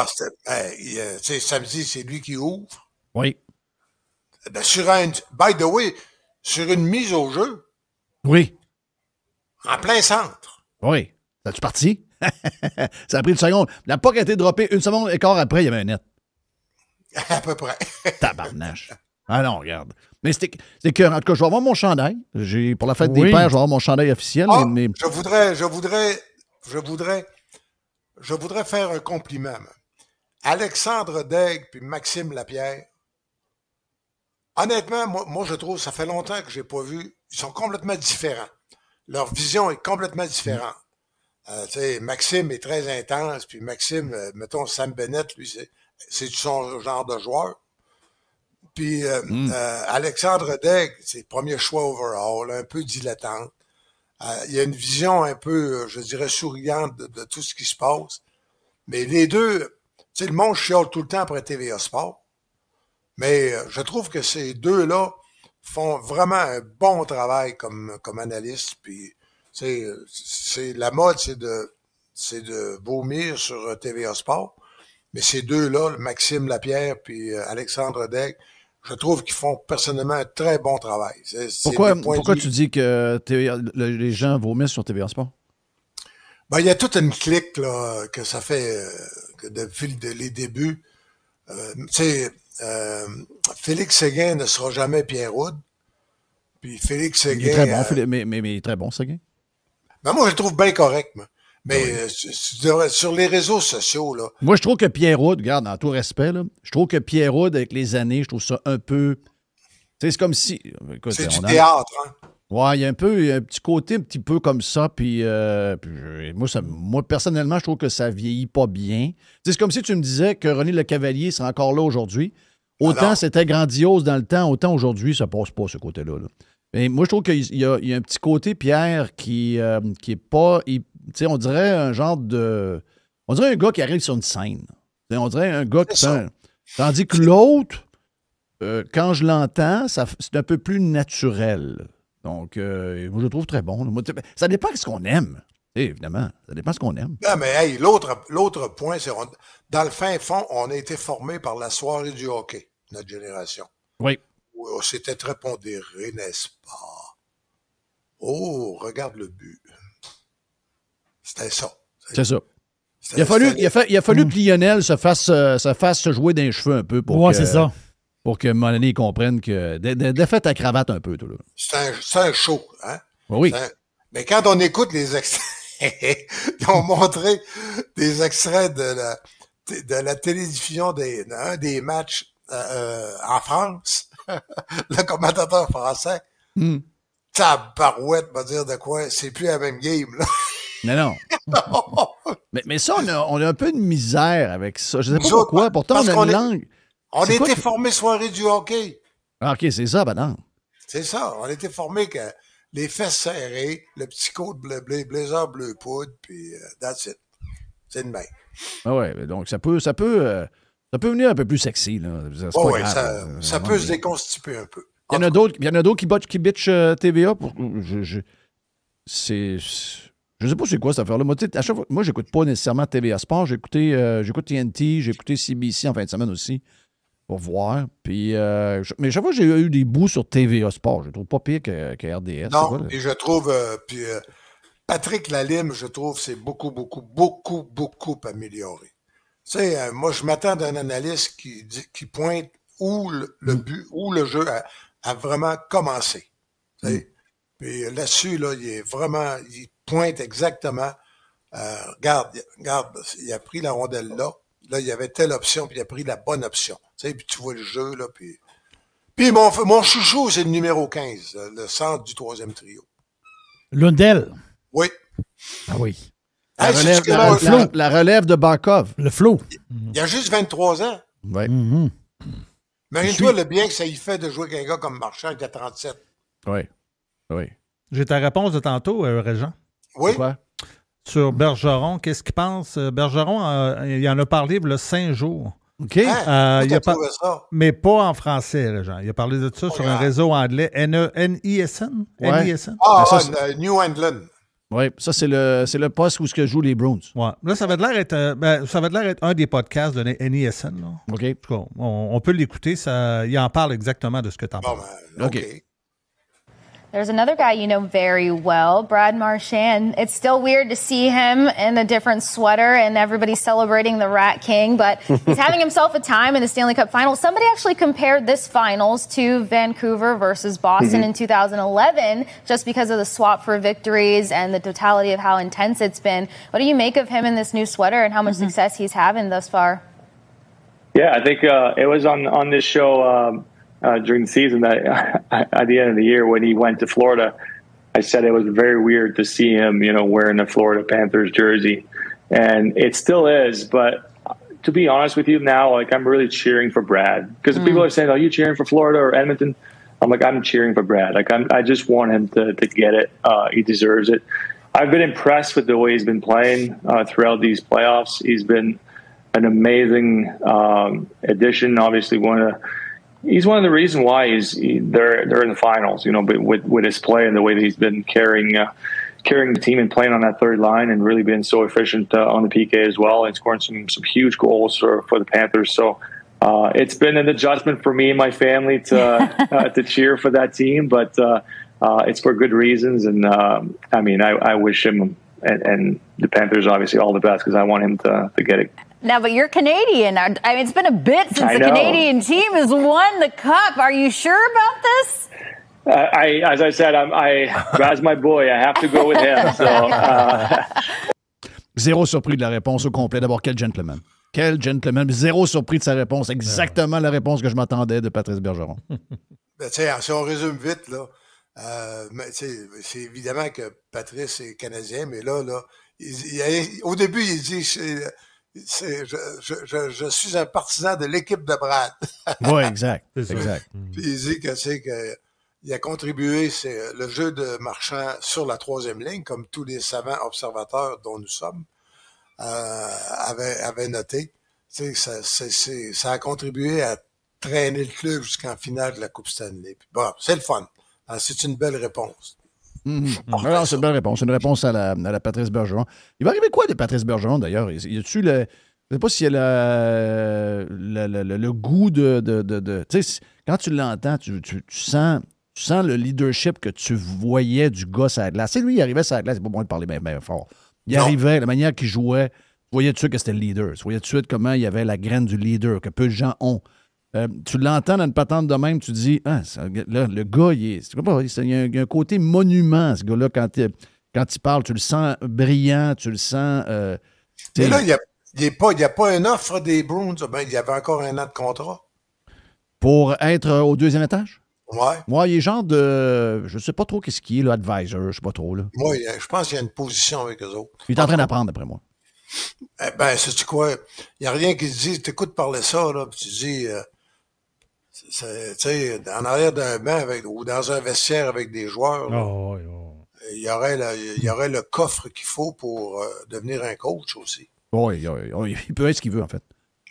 Samedi, c'est lui qui ouvre. Oui. Ben, by the way, sur une mise au jeu. Oui. En plein centre. Oui. T'as-tu parti? Ça a pris une seconde. La puck a été droppée 1 seconde et quart après, il y avait un net. À peu près. Tabarnache. Ah non, regarde. Mais c'est que, en tout cas, je vais avoir mon chandail. Pour la fête des pères, je vais avoir mon chandail officiel. Mais... Je voudrais faire un compliment. Alexandre Daigle puis Maxime Lapierre, honnêtement, moi, je trouve, ça fait longtemps que je n'ai pas vu, ils sont complètement différents. Leur vision est complètement différente. Maxime est très intense, puis Maxime, mettons Sam Bennett, lui, c'est son genre de joueur. Puis Alexandre Daigle, c'est le premier choix overall, un peu dilettante. Il y a une vision un peu, je dirais, souriante de tout ce qui se passe. Mais les deux, tu sais, le monde chiale tout le temps après TVA Sport. Mais je trouve que ces deux-là font vraiment un bon travail comme analystes. Puis, c'est la mode, c'est de vomir sur TVA Sport. Mais ces deux-là, Maxime Lapierre puis Alexandre Daigle, je trouve qu'ils font personnellement un très bon travail. Pourquoi tu dis que les gens vomissent sur TVA Sport? Ben, il y a toute une clique là, que ça fait que depuis les débuts. Félix Séguin ne sera jamais Pierre Houd. Puis Félix Séguin... Il est très bon, mais il est très bon, Séguin. Ben moi, je le trouve bien correct. Mais sur les réseaux sociaux... là. Moi, je trouve que Pierre Houd, regarde, dans tout respect, là, je trouve que Pierre Houd, avec les années, je trouve ça un peu... C'est comme si... Écoute, c'est du théâtre, hein? Ouais, il y a un petit côté un petit peu comme ça, puis moi, personnellement, je trouve que ça vieillit pas bien. C'est comme si tu me disais que René Lecavalier serait encore là aujourd'hui. Autant c'était grandiose dans le temps, autant aujourd'hui, ça passe pas, ce côté-là. Là. Mais moi, je trouve qu'il y a un petit côté, Pierre, qui est pas... on dirait un genre de... On dirait un gars qui arrive sur une scène. T'sais, on dirait un gars qui fait... Tandis que l'autre, quand je l'entends, c'est un peu plus naturel. Donc, moi, je le trouve très bon. Ça dépend de ce qu'on aime. Évidemment, ça dépend de ce qu'on aime. Non, mais hey, l'autre point, c'est dans le fin fond, on a été formé par la soirée du hockey, notre génération. Oui. C'était très pondéré, n'est-ce pas? Oh, regarde le but. C'était ça. C'est ça. Il a fallu que Lionel se fasse jouer d'un cheveu un peu pour c'est ça. Pour que Money comprenne que défaite à cravate un peu, tout là. C'est un show, hein? Oui. Mais quand on écoute les extraits, ils ont montré des extraits de la télédiffusion d'un des matchs en France. Le commentateur français, tabarouette va dire de quoi, c'est plus la même game, là. Non. mais ça, on a un peu de misère avec ça. Je ne sais pas pourquoi. Pourtant, on a une langue. On a été formés soirée du hockey. Ah, OK, c'est ça, non. C'est ça. On a été formés que les fesses serrées, le petit coat bleu, blazer bleu poudre, puis that's it. C'est de même. Ah ouais, donc ça peut venir un peu plus sexy, là. Ça peut se déconstiper un peu. Il y en a d'autres qui bitchent TVA pour. Je sais pas c'est quoi cette affaire-là. Moi, à chaque fois, moi, j'écoute pas nécessairement TVA Sport. J'écoute TNT, j'ai écouté CBC en fin de semaine aussi pour voir. Puis, mais chaque fois, j'ai eu des bouts sur TVA Sport. Je le trouve pas pire que RDS. Non, et je trouve... Patrick Lalime, je trouve, c'est beaucoup amélioré. Tu sais, moi, je m'attends d'un analyste qui pointe où le but, où le jeu a vraiment commencé. Puis là-dessus, là, il pointe exactement. Regarde, il a pris la rondelle là. Là, il y avait telle option, puis il a pris la bonne option. Tu sais, puis tu vois le jeu, là, puis mon chouchou, c'est le numéro 15, le centre du troisième trio. Lundell. Oui. Ah oui. La relève de Barkov. Le flow. Il a juste 23 ans. Oui. Mm-hmm. Imagine-toi le bien que ça y fait de jouer avec un gars comme Marchand qui a 37. Oui. J'ai ta réponse de tantôt, Régent. Oui. Quoi? Sur Bergeron, qu'est-ce qu'il pense? Bergeron, il en a parlé il y a 5 jours. OK. Il a trouvé ça. Mais pas en français, Régent. Il a parlé de ça sur un réseau anglais. NESN? Ouais. NESN? New England. Oui, ça, c'est le poste où joue les Bruins. Ouais. Là, ça va de l'air être un des podcasts de NESN. Là. OK. En tout cas, on peut l'écouter. Il en parle exactement de ce que tu en parles. OK. There's another guy you know very well, Brad Marchand. It's still weird to see him in a different sweater and everybody celebrating the Rat King, but he's having himself a time in the Stanley Cup Finals. Somebody actually compared this finals to Vancouver versus Boston in 2011 just because of the swap for victories and the totality of how intense it's been. What do you make of him in this new sweater and how much success he's having thus far? Yeah, I think it was on this show during the season that at the end of the year when he went to Florida, I said it was very weird to see him, wearing a Florida Panthers jersey. And it still is, but to be honest with you now, like I'm really cheering for Brad because people are saying, "Are you cheering for Florida or Edmonton?" I'm like, I'm cheering for Brad. Like I just want him to get it. He deserves it. I've been impressed with the way he's been playing throughout these playoffs. He's been an amazing addition. Obviously, he's one of the reasons why they're in the finals. But with his play and the way that he's been carrying carrying the team and playing on that third line and really being so efficient on the PK as well and scoring some huge goals for the Panthers. So it's been an adjustment for me and my family to cheer for that team, but it's for good reasons. And I mean, I wish him and the Panthers obviously all the best because I want him to get it. Now, but you're Canadian. I mean, it's been a bit since the Canadian team has won the Cup. Are you sure about this? As I said, Raz my boy. I have to go with him. So, Zéro surpris de la réponse au complet. D'abord, quel gentleman. Quel gentleman. Zéro surpris de sa réponse. Exactement la réponse que je m'attendais de Patrice Bergeron. Ben, si on résume vite, là, c'est évidemment que Patrice est Canadien, mais là au début, il dit je suis un partisan de l'équipe de Brad. Oui, exact. Exact. Puis il dit que il a contribué, c'est le jeu de Marchand sur la troisième ligne, comme tous les savants observateurs dont nous sommes avaient noté. Ça a contribué à traîner le club jusqu'en finale de la Coupe Stanley. Puis bon, c'est le fun. Alors, c'est une belle réponse. Alors, c'est une belle réponse. C'est une réponse à la Patrice Bergeron. Il va arriver quoi de Patrice Bergeron, d'ailleurs? Y a-tu je ne sais pas s'il y a le goût de tu sais, quand tu l'entends, tu sens le leadership que tu voyais du gars sur la glace. Tu sais, lui, il arrivait sur la glace, c'est pas bon de parler bien fort. Il arrivait, la manière qu'il jouait, tu voyais tout de suite que c'était le leader. Tu voyais tout de suite comment il y avait la graine du leader, que peu de gens ont. Tu l'entends dans une patente de même, tu te dis, là, le gars, il y a un côté monument, ce gars-là, quand il parle, tu le sens brillant, tu le sens... Mais là, il n'y a pas une offre des Bruins, ben, il y avait encore un an de contrat. Pour être au deuxième étage? Ouais. Moi, il est genre de... Je sais pas trop qu'est-ce qu'il est, là, advisor, je sais pas trop, là. Moi, je pense qu'il y a une position avec eux autres. Il est en train d'apprendre, d'après moi. Ben, sais-tu quoi? Il n'y a rien qui te dit, t'écoutes parler ça, là, puis tu dis... tu sais, en arrière d'un banc ou dans un vestiaire avec des joueurs, il y aurait le coffre qu'il faut pour devenir un coach aussi. Oui, il peut être ce qu'il veut, en fait.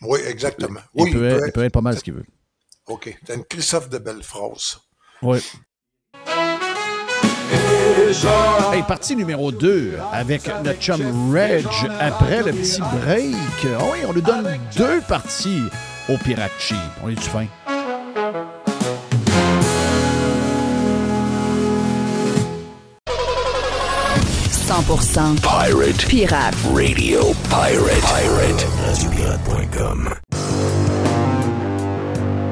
Oui, exactement. Il peut être pas mal ce qu'il veut. OK. T'as une Christophe de belles phrases. Oui. Hey, partie numéro 2 avec notre chum Reg après le petit break. Oh oui, on lui donne 2 parties au Pirate Cheap. On est-tu fin? Pirate Radio. Pirate.com.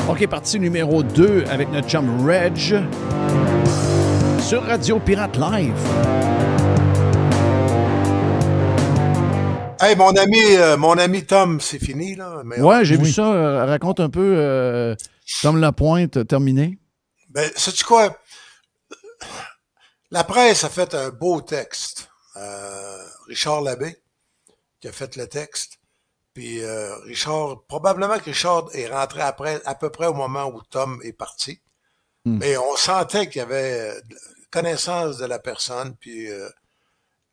OK, partie numéro 2 avec notre chum Reg sur Radio Pirate Live. Hey, mon ami Tom, c'est fini, là. Mais ouais, j'ai vu ça. Raconte un peu Tom Lapointe terminé. Ben, sais-tu quoi? La presse a fait un beau texte. Richard Labbé, qui a fait le texte. Puis probablement que Richard est rentré après, à peu près au moment où Tom est parti. Mais on sentait qu'il y avait connaissance de la personne. Puis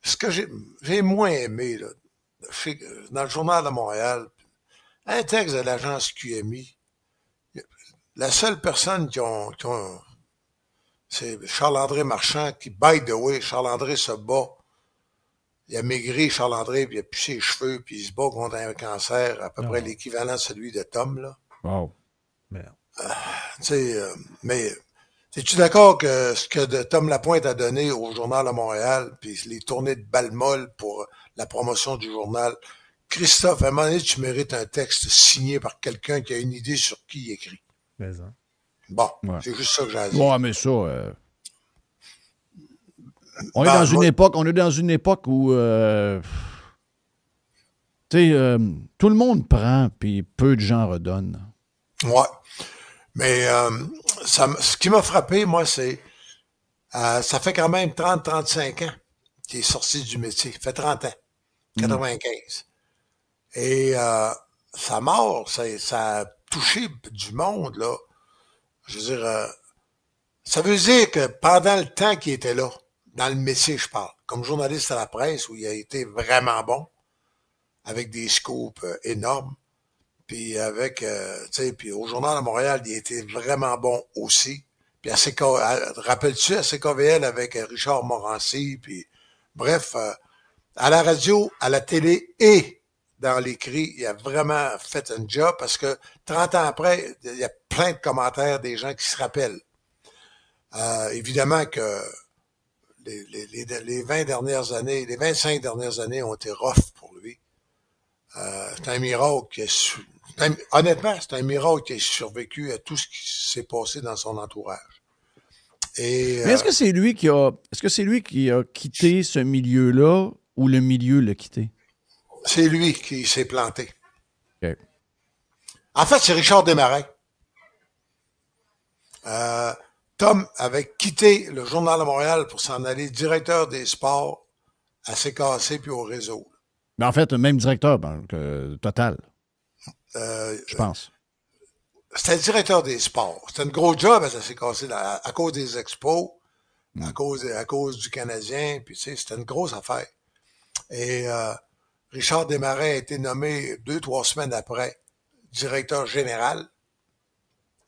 ce que j'ai moins aimé, là, dans le Journal de Montréal, un texte de l'agence QMI, la seule personne qui ont c'est Charles-André Marchand qui, by the way, Charles-André se bat. Il a maigri, Charles-André, puis il a pu ses cheveux, puis il se bat contre un cancer à peu près l'équivalent de celui de Tom, là. Wow. Mais es-tu d'accord que ce que Tom Lapointe a donné au Journal de Montréal, puis les tournées de balles molles pour la promotion du journal, Christophe, à un moment donné, tu mérites un texte signé par quelqu'un qui a une idée sur qui il écrit. Bon, c'est juste ça que j'ai à dire. Ouais, mais ça... On est dans une époque où tout le monde prend, puis peu de gens redonnent. Ouais. Mais ce qui m'a frappé, moi, c'est ça fait quand même 30-35 ans qu'il est sorti du métier. Ça fait 30 ans. 95. Et sa mort, ça a touché du monde, là. Je veux dire, ça veut dire que pendant le temps qu'il était là, dans le métier, je parle, comme journaliste à la presse, où il a été vraiment bon, avec des scoops énormes, puis puis au Journal de Montréal, il a été vraiment bon aussi. Puis rappelles-tu à CKVL avec Richard Morancy, puis Bref, à la radio, à la télé et dans l'écrit, il a vraiment fait un job parce que 30 ans après, il y a plein de commentaires des gens qui se rappellent. Évidemment que les 20 dernières années, les 25 dernières années ont été rough pour lui. C'est un miracle honnêtement, c'est un miracle qu'il ait survécu à tout ce qui s'est passé dans son entourage. Et, mais est-ce que c'est lui qui a quitté ce milieu-là ou le milieu l'a quitté? C'est lui qui s'est planté. Okay. En fait, c'est Richard Desmarais. Tom avait quitté le Journal de Montréal pour s'en aller directeur des sports à CKC puis au réseau. Mais en fait, même directeur, total. Je pense. C'était le directeur des sports. C'était un gros job à CKC à cause des expos, à cause du Canadien, puis tu sais, c'était une grosse affaire. Et Richard Desmarais a été nommé 2-3 semaines après directeur général.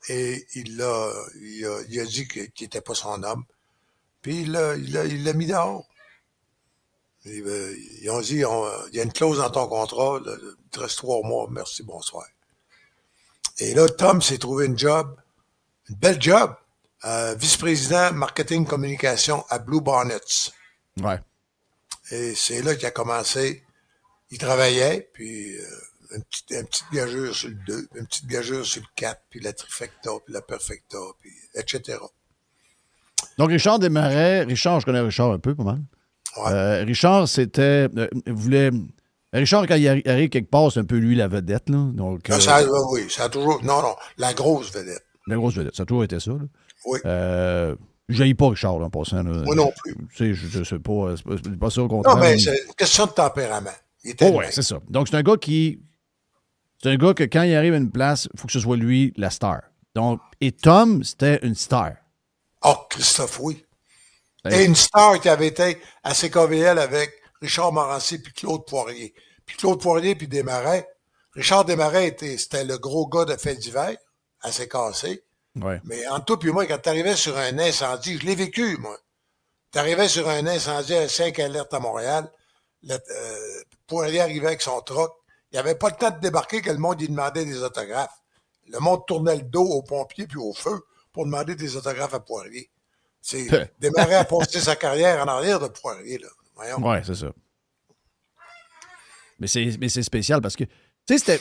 Et il a dit qu'il n'était pas son homme. Puis il l'a mis dehors. Ils ont dit, il y a une clause dans ton contrat, il te reste 3 mois, merci, bonsoir. Et là, Tom s'est trouvé une belle job, vice-président marketing communication à Blue Bonnets. Ouais. Et c'est là qu'il a commencé. Il travaillait, puis une petite gageure sur le 2, une petite gageure sur le 4, puis la trifecta, puis la perfecta, puis etc. Donc, Richard Desmarais, je connais Richard un peu, pas mal. Ouais. Richard, Richard, quand il arrive quelque part, c'est un peu lui la vedette, là. Donc, oui, ça a toujours... Non, la grosse vedette. La grosse vedette, ça a toujours été ça, là. Oui. Je n'haïs pas Richard, là, en passant. Là. Moi non plus. Tu sais, je sais pas, c'est pas ça au contraire. Non, mais c'est une question de tempérament. Oui, c'est ça. Donc, c'est un gars que quand il arrive à une place, il faut que ce soit lui la star. Donc, et Tom, c'était une star. Oh, Christophe, oui. Et une star qui avait été à CKVL avec Richard Morancy puis Claude Poirier. Puis Claude Poirier puis Desmarais. Richard Desmarais c'était le gros gars de fait d'hiver à CKC. Ouais. Mais entre toi et moi, quand tu arrivais sur un incendie, je l'ai vécu, moi. Tu arrivais sur un incendie à 5 alertes à Montréal. Poirier arrivait avec son truck. Il n'y avait pas le temps de débarquer que le monde lui demandait des autographes. Le monde tournait le dos aux pompiers puis au feu pour demander des autographes à Poirier. Desmarais a posté sa carrière en arrière de Poirier, là. Oui, c'est ça. Mais c'est spécial parce que, tu sais, c'était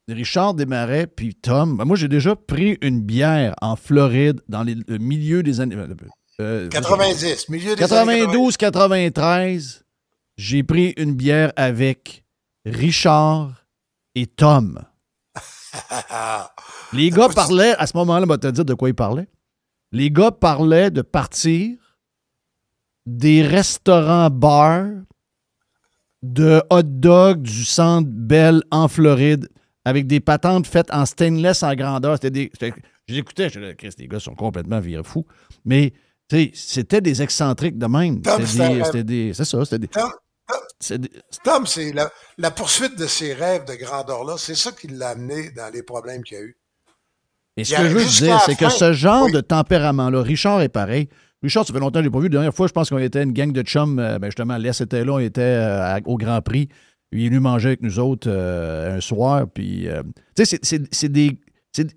Richard Desmarais puis Tom. Moi, j'ai déjà pris une bière en Floride dans le milieu des années... 90, milieu des 92, 93. J'ai pris une bière avec Richard et Tom. Les gars parlaient, à ce moment-là, on va te dire de quoi ils parlaient. Les gars parlaient de partir des restaurants-bars de hot-dog du Centre Bell en Floride avec des patentes faites en stainless en grandeur. J'écoutais, je disais, Chris, les gars sont complètement virés fous. Mais, tu sais, c'était des excentriques de même. C'est ça, c'était des... Tom, c'est la poursuite de ses rêves de grandeur-là. C'est ça qui l'a amené dans les problèmes qu'il y a eu. Et ce que je veux dire, c'est que ce genre de tempérament-là, Richard est pareil. Richard, ça fait longtemps que je l'ai pas vu. La dernière fois, je pense qu'on était une gang de chums. Justement, Les était là, on était au Grand Prix. Il est venu manger avec nous autres un soir. Puis, tu sais,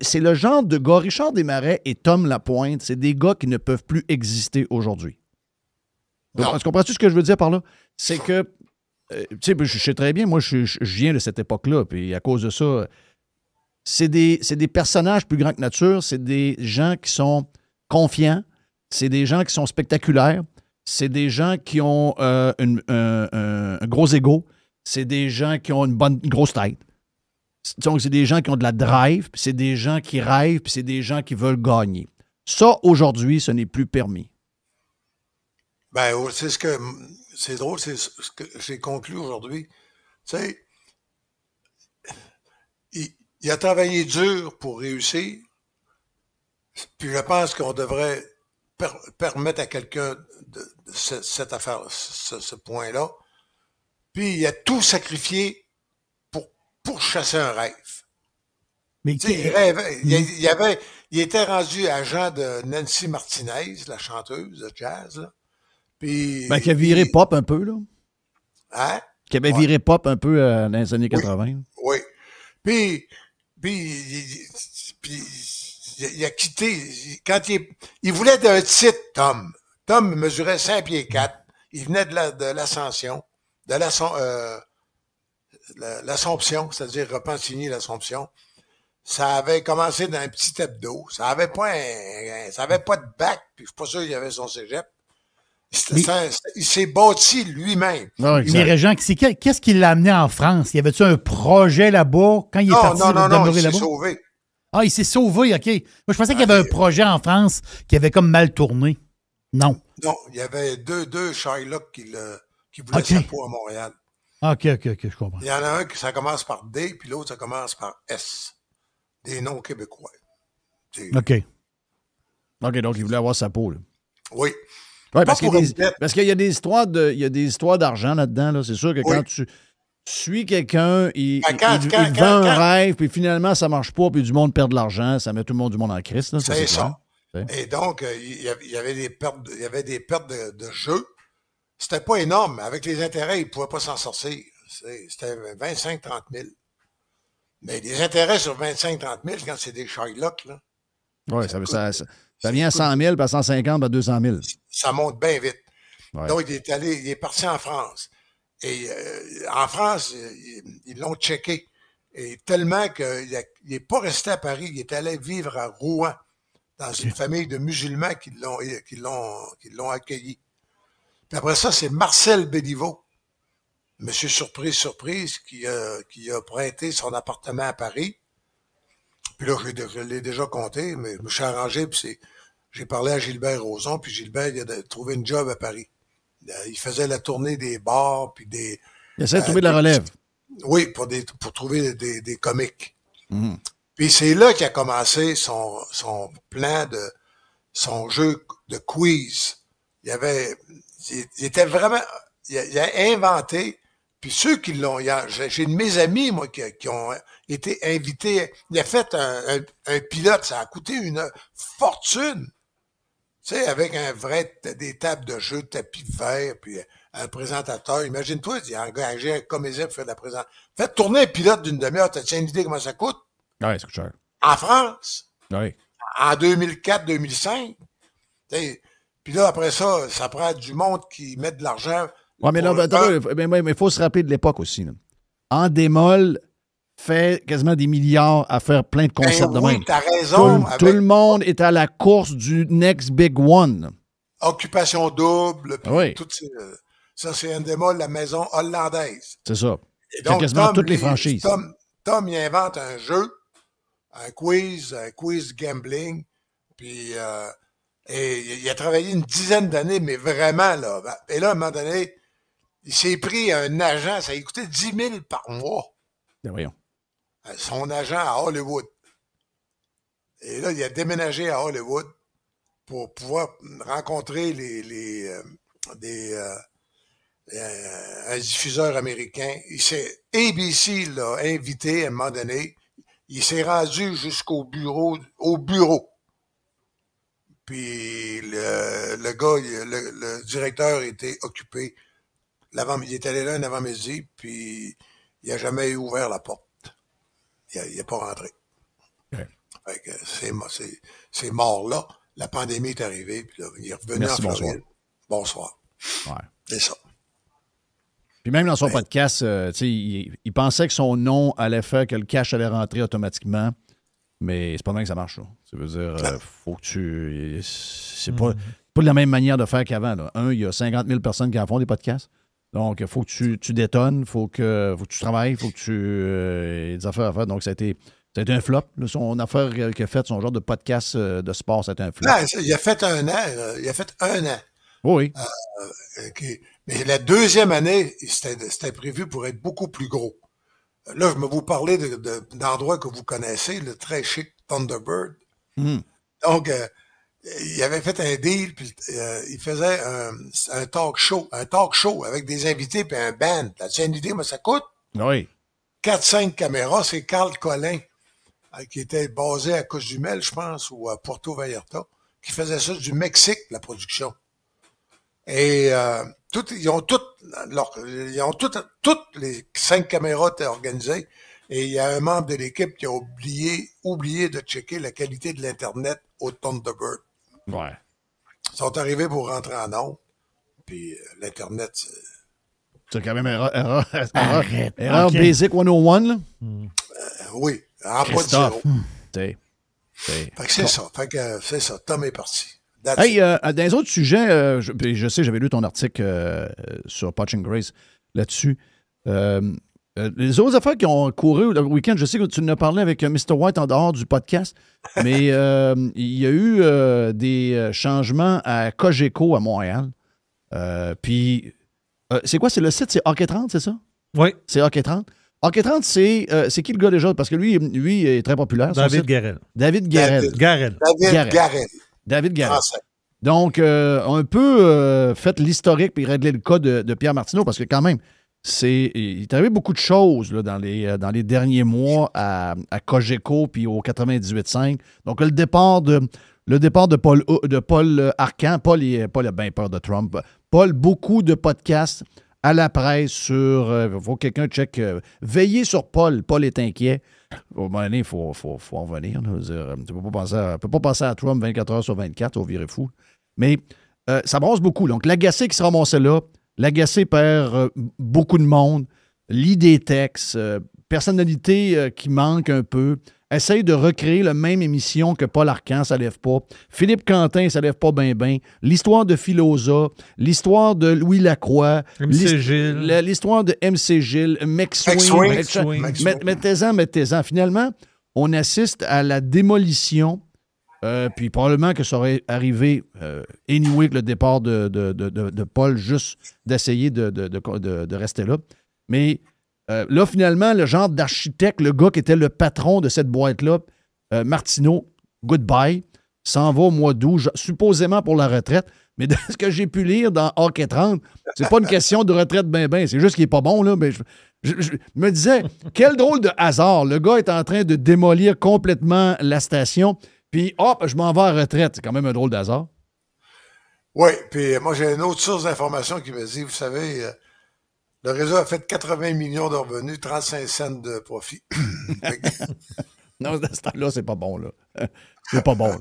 c'est le genre de gars, Richard Desmarais et Tom Lapointe, c'est des gars qui ne peuvent plus exister aujourd'hui. Donc, comprends-tu ce que je veux dire par là? C'est que, tu sais, je sais très bien, moi, je viens de cette époque-là. Puis, à cause de ça, c'est des personnages plus grands que nature. C'est des gens qui sont confiants. C'est des gens qui sont spectaculaires. C'est des gens qui ont un gros ego. C'est des gens qui ont une grosse tête. Donc, c'est des gens qui ont de la drive. Puis c'est des gens qui rêvent. Puis c'est des gens qui veulent gagner. Ça, aujourd'hui, ce n'est plus permis. Ben, c'est drôle, c'est ce que j'ai conclu aujourd'hui. Tu sais, il a travaillé dur pour réussir. Puis je pense qu'on devrait permettre à quelqu'un de cette affaire, ce point-là. Puis il a tout sacrifié pour chasser un rêve. Mais il rêvait. Il était rendu agent de Nancy Martinez, la chanteuse de jazz, là. Puis, Ben, qui a viré pop un peu, là. Hein? Qui avait viré pop un peu dans les années 80. Oui. Puis il a quitté. Quand il voulait d'un titre, Tom. Tom mesurait 5 pieds 4. Il venait de l'Ascension, de l'Assomption, c'est-à-dire Repentigny, l'Assomption. Ça avait commencé dans un petit hebdo. Ça avait pas de bac, puis je suis pas sûr qu'il y avait son cégep. Il s'est bâti lui-même. Mais Régent, qu'est-ce qui l'a amené en France? Y avait-tu un projet là-bas quand il est parti demeurer là-bas? Il s'est sauvé. Ah, il s'est sauvé, OK. Moi, je pensais qu'il y avait un projet en France qui avait comme mal tourné. Non. Non, il y avait deux Shylock qui voulaient sa peau à Montréal. OK, je comprends. Il y en a un qui ça commence par D, puis l'autre, ça commence par S. Des noms québécois. OK, donc il voulait avoir sa peau, là. Oui. Oui, parce qu'il y a des histoires d'argent là-dedans. Là. C'est sûr que quand tu suis quelqu'un, il vend un rêve, puis finalement, ça marche pas, puis du monde perd de l'argent, ça met tout le monde crise. Là, c'est ça. Et donc, il y avait des pertes de jeu. C'était pas énorme. Avec les intérêts, il ne pouvait pas s'en sortir. C'était 25-30 000. Mais des intérêts sur 25-30 000, quand c'est des Shylock, là. Oui, ça vient à 100 000, puis à 150, puis à 200 000. Ça monte bien vite. Ouais. Donc, il est parti en France. Et en France, ils l'ont checké. Et tellement qu'il n'est pas resté à Paris, il est allé vivre à Rouen, dans une famille de musulmans qui l'ont accueilli. Puis après ça, c'est Marcel Béliveau, Monsieur Surprise, qui a prêté son appartement à Paris. Puis là, je l'ai déjà compté, mais je me suis arrangé, puis j'ai parlé à Gilbert Rozon, puis Gilbert, il a trouvé une job à Paris. Il faisait la tournée des bars, puis des... Il essaie de trouver de la relève. Oui, pour trouver des comiques. Mm. Puis c'est là qu'il a commencé son plan son jeu de quiz. Il était vraiment... Il a inventé... Puis ceux qui l'ont... J'ai de mes amis, moi, qui ont été invités. Il a fait un pilote. Ça a coûté une fortune. Tu sais, avec des tables de jeu, tapis vert, puis un présentateur. Imagine-toi, il a engagé un comédien pour faire de la présentation. Faites tourner un pilote d'une demi-heure. T'as-tu une idée comment ça coûte? Oui, ça coûte cher. En France. Oui. En 2004-2005. Puis là, après ça, ça prend du monde qui met de l'argent. Oui, mais là, il faut se rappeler de l'époque aussi. Là. Endemol fait quasiment des milliards à faire plein de concepts de même. T'as raison. Tout le monde est à la course du next big one. Occupation double. Oui. Ça, c'est Endemol, la maison hollandaise. C'est ça. Et donc, quasiment toutes les franchises. Tom, il invente un jeu, un quiz gambling. Puis, et il a travaillé une dizaine d'années, mais vraiment, là. Et là, à un moment donné, il s'est pris un agent, ça lui coûtait 10 000 par mois. Ben voyons. Son agent à Hollywood. Et là, il a déménagé à Hollywood pour pouvoir rencontrer un diffuseur américain. ABC l'a invité à un moment donné. Il s'est rendu jusqu'au bureau. Puis le gars, le directeur était occupé. Il est allé là un avant-midi, puis il n'a jamais ouvert la porte. Il n'est pas rentré. Ouais. Fait que c'est mort là. La pandémie est arrivée, puis là, il est revenu en Floride. Bonsoir. Ouais. C'est ça. Puis même dans son podcast, il pensait que son nom allait faire que le cash allait rentrer automatiquement, mais c'est pas même que ça marche. Là. Ça veut dire, faut que tu... C'est pas de la même manière de faire qu'avant. Là. Il y a 50 000 personnes qui en font des podcasts. Donc, il faut que tu détonnes, il faut que tu travailles, il faut que tu aies des affaires à faire. Donc, ça a été un flop. Là, son affaire qu'il a faite, son genre de podcast de sport, ça a été un flop. Non, il a fait un an. Oui. Mais la deuxième année, c'était prévu pour être beaucoup plus gros. Là, je vais vous parler d'endroits que vous connaissez, le très chic Thunderbird. Mm. Donc, il avait fait un deal, puis il faisait un talk show avec des invités puis un band. As-tu une idée, mais ça coûte? Oui. 4-5 caméras, c'est Carl Collin, qui était basé à Cozumel, je pense, ou à Puerto Vallarta, qui faisait ça du Mexique, la production. Et toutes les 5 caméras étaient organisées. Et il y a un membre de l'équipe qui a oublié de checker la qualité de l'Internet au Thunderbird. Ouais. Ils sont arrivés pour rentrer en ondes. Puis l'Internet, C'est quand même erreur Ok. Basic 101, là. oui, en pas de Christophe. zéro. Fait Fait que c'est ça. Fait que c'est ça. Tom est parti. That's Hey, it. dans les autres sujets, je sais, j'avais lu ton article sur Punching Grace là-dessus. Les autres affaires qui ont couru le week-end, je sais que tu en as parlé avec Mr. White en dehors du podcast, mais il y a eu des changements à Cogeco à Montréal. Puis, c'est quoi? C'est le site? C'est Hockey 30, c'est ça? Oui. C'est Hockey 30. Hockey 30, c'est qui le gars déjà? Parce que lui est très populaire. son David site. Garrel. David Garrel. Garrel. David Garrel. David Garrel. Français. Donc, un peu fait l'historique puis régler le cas de Pierre Martineau parce que quand même, il est arrivé beaucoup de choses là, dans les derniers mois à Cogeco puis au 98.5. Donc, le départ de Paul Arcand. Paul a bien peur de Trump. Paul, beaucoup de podcasts à la presse sur... Il faut que quelqu'un check. Veillez sur Paul. Paul est inquiet. Au moment donné, il faut en venir. Là. Tu ne peux pas penser à Trump 24 heures sur 24, on virait fou. Mais ça brasse beaucoup. Donc, Lagacé qui se ramassait là, Lagacé perd beaucoup de monde, lit des textes, personnalité qui manque un peu, essaye de recréer la même émission que Paul Arcand, ça lève pas. Philippe Quentin, ça lève pas bien. L'histoire de Filosa, l'histoire de Louis Lacroix, MC Gilles. l'histoire de MC Gilles, McSwing. Mettez-en. Finalement, on assiste à la démolition, puis probablement que ça aurait arrivé anyway avec le départ de Paul, juste d'essayer de rester là. Mais là, finalement, le genre d'architecte, le gars qui était le patron de cette boîte-là, Martineau, goodbye, s'en va au mois d'août, supposément pour la retraite. Mais de ce que j'ai pu lire dans Hockey 30, c'est pas une question de retraite ben, c'est juste qu'il est pas bon, là. Mais je me disais, quel drôle de hasard. Le gars est en train de démolir complètement la station, puis hop, je m'en vais à la retraite. C'est quand même un drôle de hasard. Oui, puis moi, j'ai une autre source d'information qui me dit, vous savez... le réseau a fait 80 millions de revenus, 35 cents de profit. Non, dans ce temps-là, c'est pas bon, là. C'est pas bon.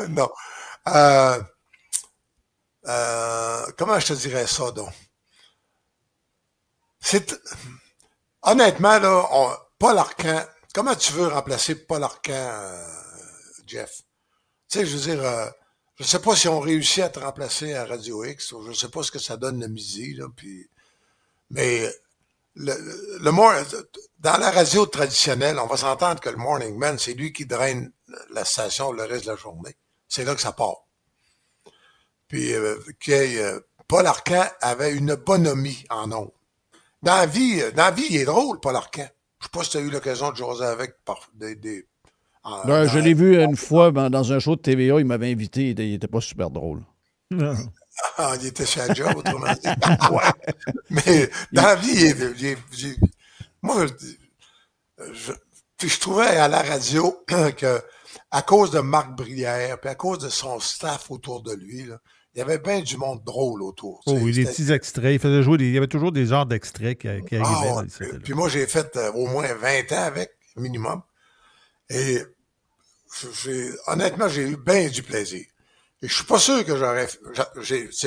Non. Comment je te dirais ça, donc? Honnêtement, là, Paul Arcand, comment tu veux remplacer Paul Arcand, Jeff? Tu sais, je veux dire, je sais pas si on réussit à te remplacer à Radio X, ou je sais pas ce que ça donne le midi, là, puis... Mais dans la radio traditionnelle, on va s'entendre que le Morning Man, c'est lui qui draine la station le reste de la journée. C'est là que ça part. Puis Paul Arcand avait une bonhomie en ondes. Dans la vie, il est drôle, Paul Arcand. Je sais pas si tu as eu l'occasion de jaser avec je l'ai vu une fois dans un show de TVA, il m'avait invité, il était pas super drôle. Non. Ah, il était chez la job, autrement dit. Ouais. Mais dans la vie, moi, je trouvais à la radio que à cause de Marc Brière, puis à cause de son staff autour de lui, là, il y avait bien du monde drôle autour. Oh oui, des petits extraits. Il faisait jouer il y avait toujours des genres d'extraits qui arrivaient. Ouais. Puis moi, j'ai fait au moins 20 ans avec, minimum. Et honnêtement, j'ai eu bien du plaisir. Et je suis pas sûr que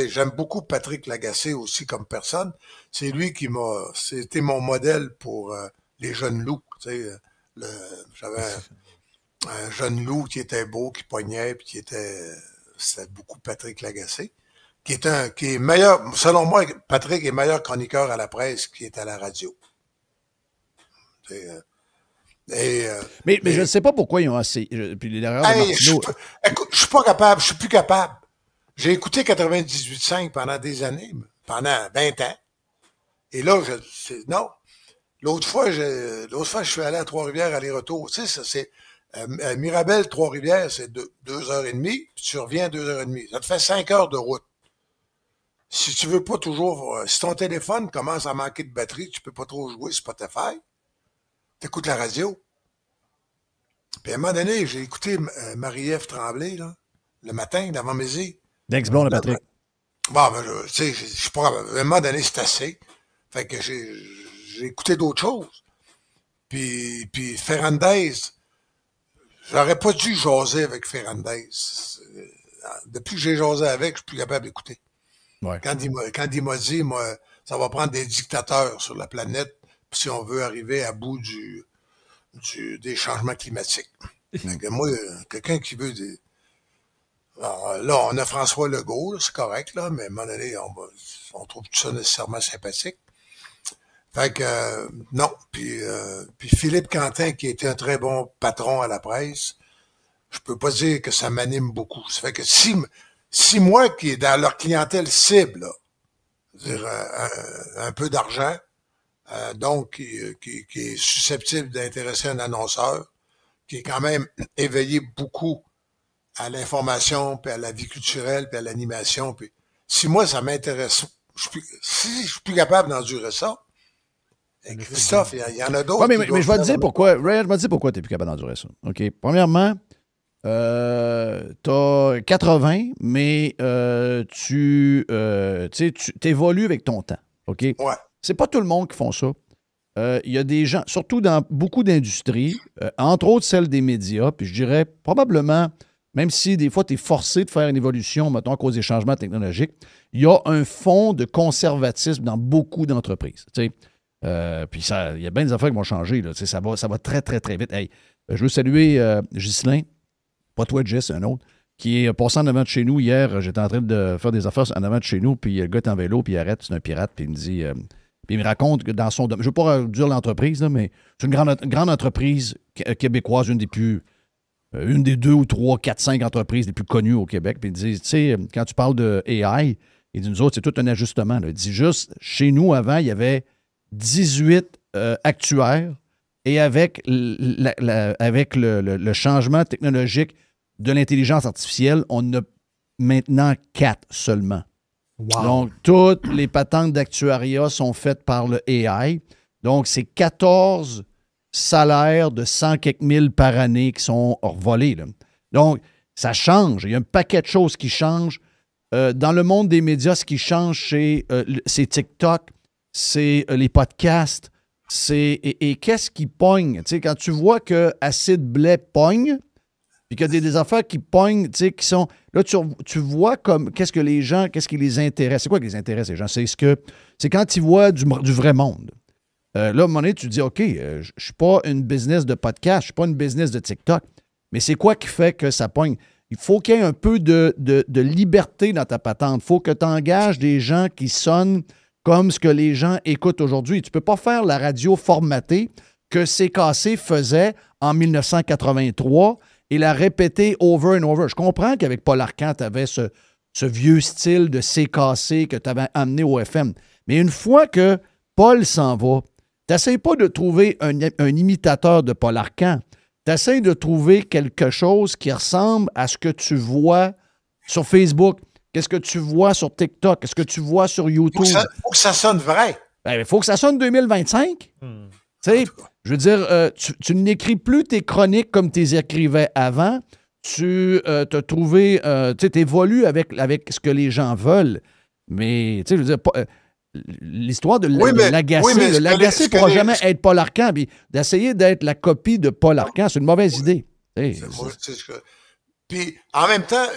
j'aime beaucoup Patrick Lagacé aussi comme personne. C'est lui c'était mon modèle pour les jeunes loups. Tu sais, j'avais un jeune loup qui était beau, qui pognait, puis c'était beaucoup Patrick Lagacé, qui est meilleur, selon moi, Patrick est meilleur chroniqueur à la presse qu'il est à la radio. Mais je ne sais pas pourquoi ils ont assez. Puis l'erreur de Martineau. Écoute, je suis pas capable, je suis plus capable. J'ai écouté 98.5 pendant des années, pendant 20 ans. Et là, non. L'autre fois, je suis allé à Trois-Rivières aller-retour. Tu sais, ça, c'est Mirabel, Trois-Rivières, c'est 2h30, puis tu reviens 2h30. Ça te fait 5 heures de route. Si tu veux pas toujours, si ton téléphone commence à manquer de batterie, tu peux pas trop jouer Spotify. T'écoutes la radio. Puis à un moment donné, j'ai écouté Marie-Ève Tremblay, là, le matin, d'avant-midi. D'Ex-Blonde à Patrick. Bon, ben, tu sais, je suis pas, à un moment donné, c'est assez. Fait que j'ai écouté d'autres choses. Puis Ferrandez, j'aurais pas dû jaser avec Ferrandez. Depuis que j'ai jasé avec, je suis plus capable d'écouter. Ouais. Quand il m'a dit, moi, ça va prendre des dictateurs sur la planète si on veut arriver à bout des changements climatiques. Donc, moi, quelqu'un qui veut des... Alors, là, on a François Legault, c'est correct, là, mais à un moment donné, on trouve tout ça nécessairement sympathique. Fait que, non. Puis Philippe Quentin, qui était un très bon patron à la presse, je peux pas dire que ça m'anime beaucoup. Ça fait que si moi, qui est dans leur clientèle cible, là, c'est-à-dire un peu d'argent, donc qui est susceptible d'intéresser un annonceur, qui est quand même éveillé beaucoup à l'information, puis à la vie culturelle, puis à l'animation, puis si moi, ça m'intéresse, si je suis plus capable d'endurer ça, et Christophe, il y en a d'autres. Ouais, mais je vais te dire pourquoi. Ray, je vais te dire pourquoi tu n'es plus capable d'endurer ça. OK. Premièrement, tu as 80, mais tu évolues avec ton temps. OK? Ouais. C'est pas tout le monde qui font ça. Il y a des gens, surtout dans beaucoup d'industries, entre autres celle des médias, puis je dirais probablement, même si des fois tu es forcé de faire une évolution, mettons, à cause des changements technologiques, il y a un fond de conservatisme dans beaucoup d'entreprises. Tu sais. Puis il y a bien des affaires qui vont changer. Là. Ça va très, très, très vite. Hey, je veux saluer Ghislain, pas toi, Jess, un autre, qui est passé en avant de chez nous hier. J'étais en train de faire des affaires en avant de chez nous, puis le gars est en vélo, puis il arrête, c'est un pirate, puis il me dit... puis il me raconte que dans son domaine... Je ne veux pas dire l'entreprise, là, mais c'est une grande entreprise québécoise, une des 2 ou 3, 4, 5 entreprises les plus connues au Québec. Puis il dit, tu sais, quand tu parles de AI, il dit, nous autres, c'est tout un ajustement. Là. Il dit juste, chez nous, avant, il y avait 18 actuaires et avec le changement technologique de l'intelligence artificielle, on a maintenant 4 seulement. Wow. Donc, toutes les patentes d'actuariat sont faites par le AI. Donc, c'est 14 salaires de 100 quelques mille par année qui sont volés. Là. Donc, ça change. Il y a un paquet de choses qui changent. Dans le monde des médias, ce qui change, c'est TikTok, c'est les podcasts, et qu'est-ce qui pogne? Tu sais, quand tu vois que Acid Blais pogne, puis qu'il y a des affaires qui pognent, tu sais, qui sont... Là, tu vois comme qu'est-ce qui les intéresse. C'est quoi qui les intéresse, les gens? C'est quand ils voient du vrai monde. Là, à un moment donné, tu te dis, OK, je ne suis pas une business de podcast, je ne suis pas une business de TikTok, mais c'est quoi qui fait que ça pogne? Il faut qu'il y ait un peu de liberté dans ta patente. Il faut que tu engages des gens qui sonnent comme ce que les gens écoutent aujourd'hui. Tu ne peux pas faire la radio formatée que CKC faisait en 1983 et la répéter over and over. Je comprends qu'avec Paul Arcand, tu avais ce vieux style de CKC que tu avais amené au FM. Mais une fois que Paul s'en va, tu n'essayes pas de trouver un imitateur de Paul Arcand. Tu essaies de trouver quelque chose qui ressemble à ce que tu vois sur Facebook. Qu'est-ce que tu vois sur TikTok? Qu'est-ce que tu vois sur YouTube? Il faut que ça sonne vrai. Il faut que ça sonne 2025. Tu sais, je veux dire, tu n'écris plus tes chroniques comme tu les écrivais avant. Tu t'as trouvé, tu évolues avec ce que les gens veulent. Mais, tu sais, je veux dire, l'histoire de l'agacer, l'agacer ne pourra jamais être Paul Arcand. Puis d'essayer d'être la copie de Paul Arcand, c'est une mauvaise idée. Puis, en même temps,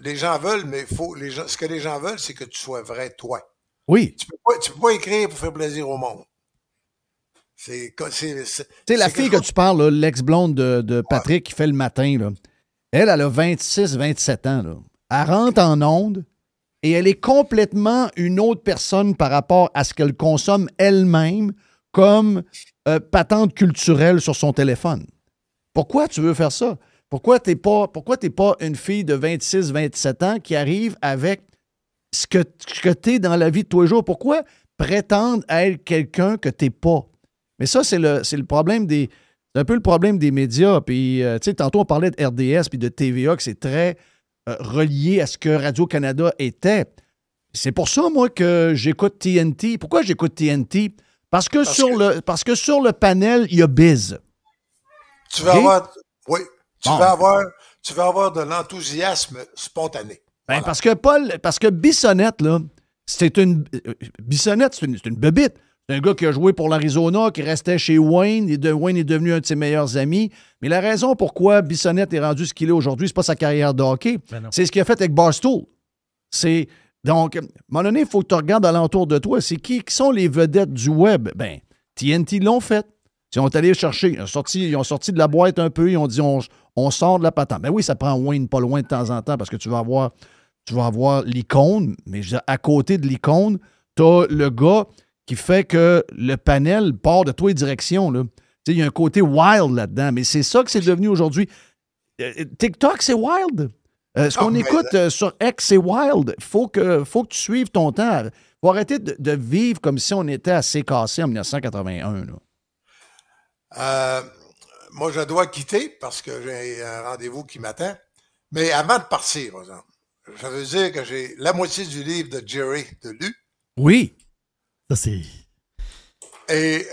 les gens veulent, mais ce que les gens veulent, c'est que tu sois vrai, toi. Oui. Tu peux pas écrire pour faire plaisir au monde. Tu sais, la fille que tu parles, là, l'ex-blonde de Patrick qui fait le matin, là, elle a 26, 27 ans. Là. Elle rentre en onde et elle est complètement une autre personne par rapport à ce qu'elle consomme elle-même comme patente culturelle sur son téléphone. Pourquoi tu veux faire ça? Pourquoi t'es pas une fille de 26, 27 ans qui arrive avec ce que tu es dans la vie de tous les jours? Pourquoi prétendre être quelqu'un que tu n'es pas? Mais ça, c'est le problème c'est un peu le problème des médias. Puis, tu sais, tantôt, on parlait de RDS puis de TVA, que c'est très relié à ce que Radio-Canada était. C'est pour ça, moi, que j'écoute TNT. Pourquoi j'écoute TNT? Parce que sur le panel, il y a Biz. Tu vas avoir... Oui. Tu vas avoir de l'enthousiasme spontané. Ben, parce que Bissonnette, là, Bissonnette, c'est une bébite. C'est un gars qui a joué pour l'Arizona, qui restait chez Wayne. Wayne est devenu un de ses meilleurs amis. Mais la raison pourquoi Bissonnette est rendu ce qu'il est aujourd'hui, c'est pas sa carrière de hockey. C'est ce qu'il a fait avec Barstool. Donc, à un moment donné, il faut que tu regardes alentour de toi. C'est qui sont les vedettes du web? Ben, TNT l'ont fait. Ils sont allés chercher. Ils ont sorti de la boîte un peu. Ils ont dit, on sort de la patente. Ben oui, ça prend Wayne pas loin de temps en temps parce que tu vas avoir l'icône. Mais à côté de l'icône, tu as le gars qui fait que le panel part de tous les directions. Là. Il y a un côté wild là-dedans, mais c'est ça que c'est devenu aujourd'hui. TikTok, c'est wild. Ce qu'on écoute sur X, c'est wild. Faut que tu suives ton temps. Faut arrêter de vivre comme si on était assez cassé en 1981. Là. Moi, je dois quitter parce que j'ai un rendez-vous qui m'attend. Mais avant de partir, par exemple, je veux dire que j'ai la moitié du livre de Jerry de lu. Oui. Ça, c'est... Et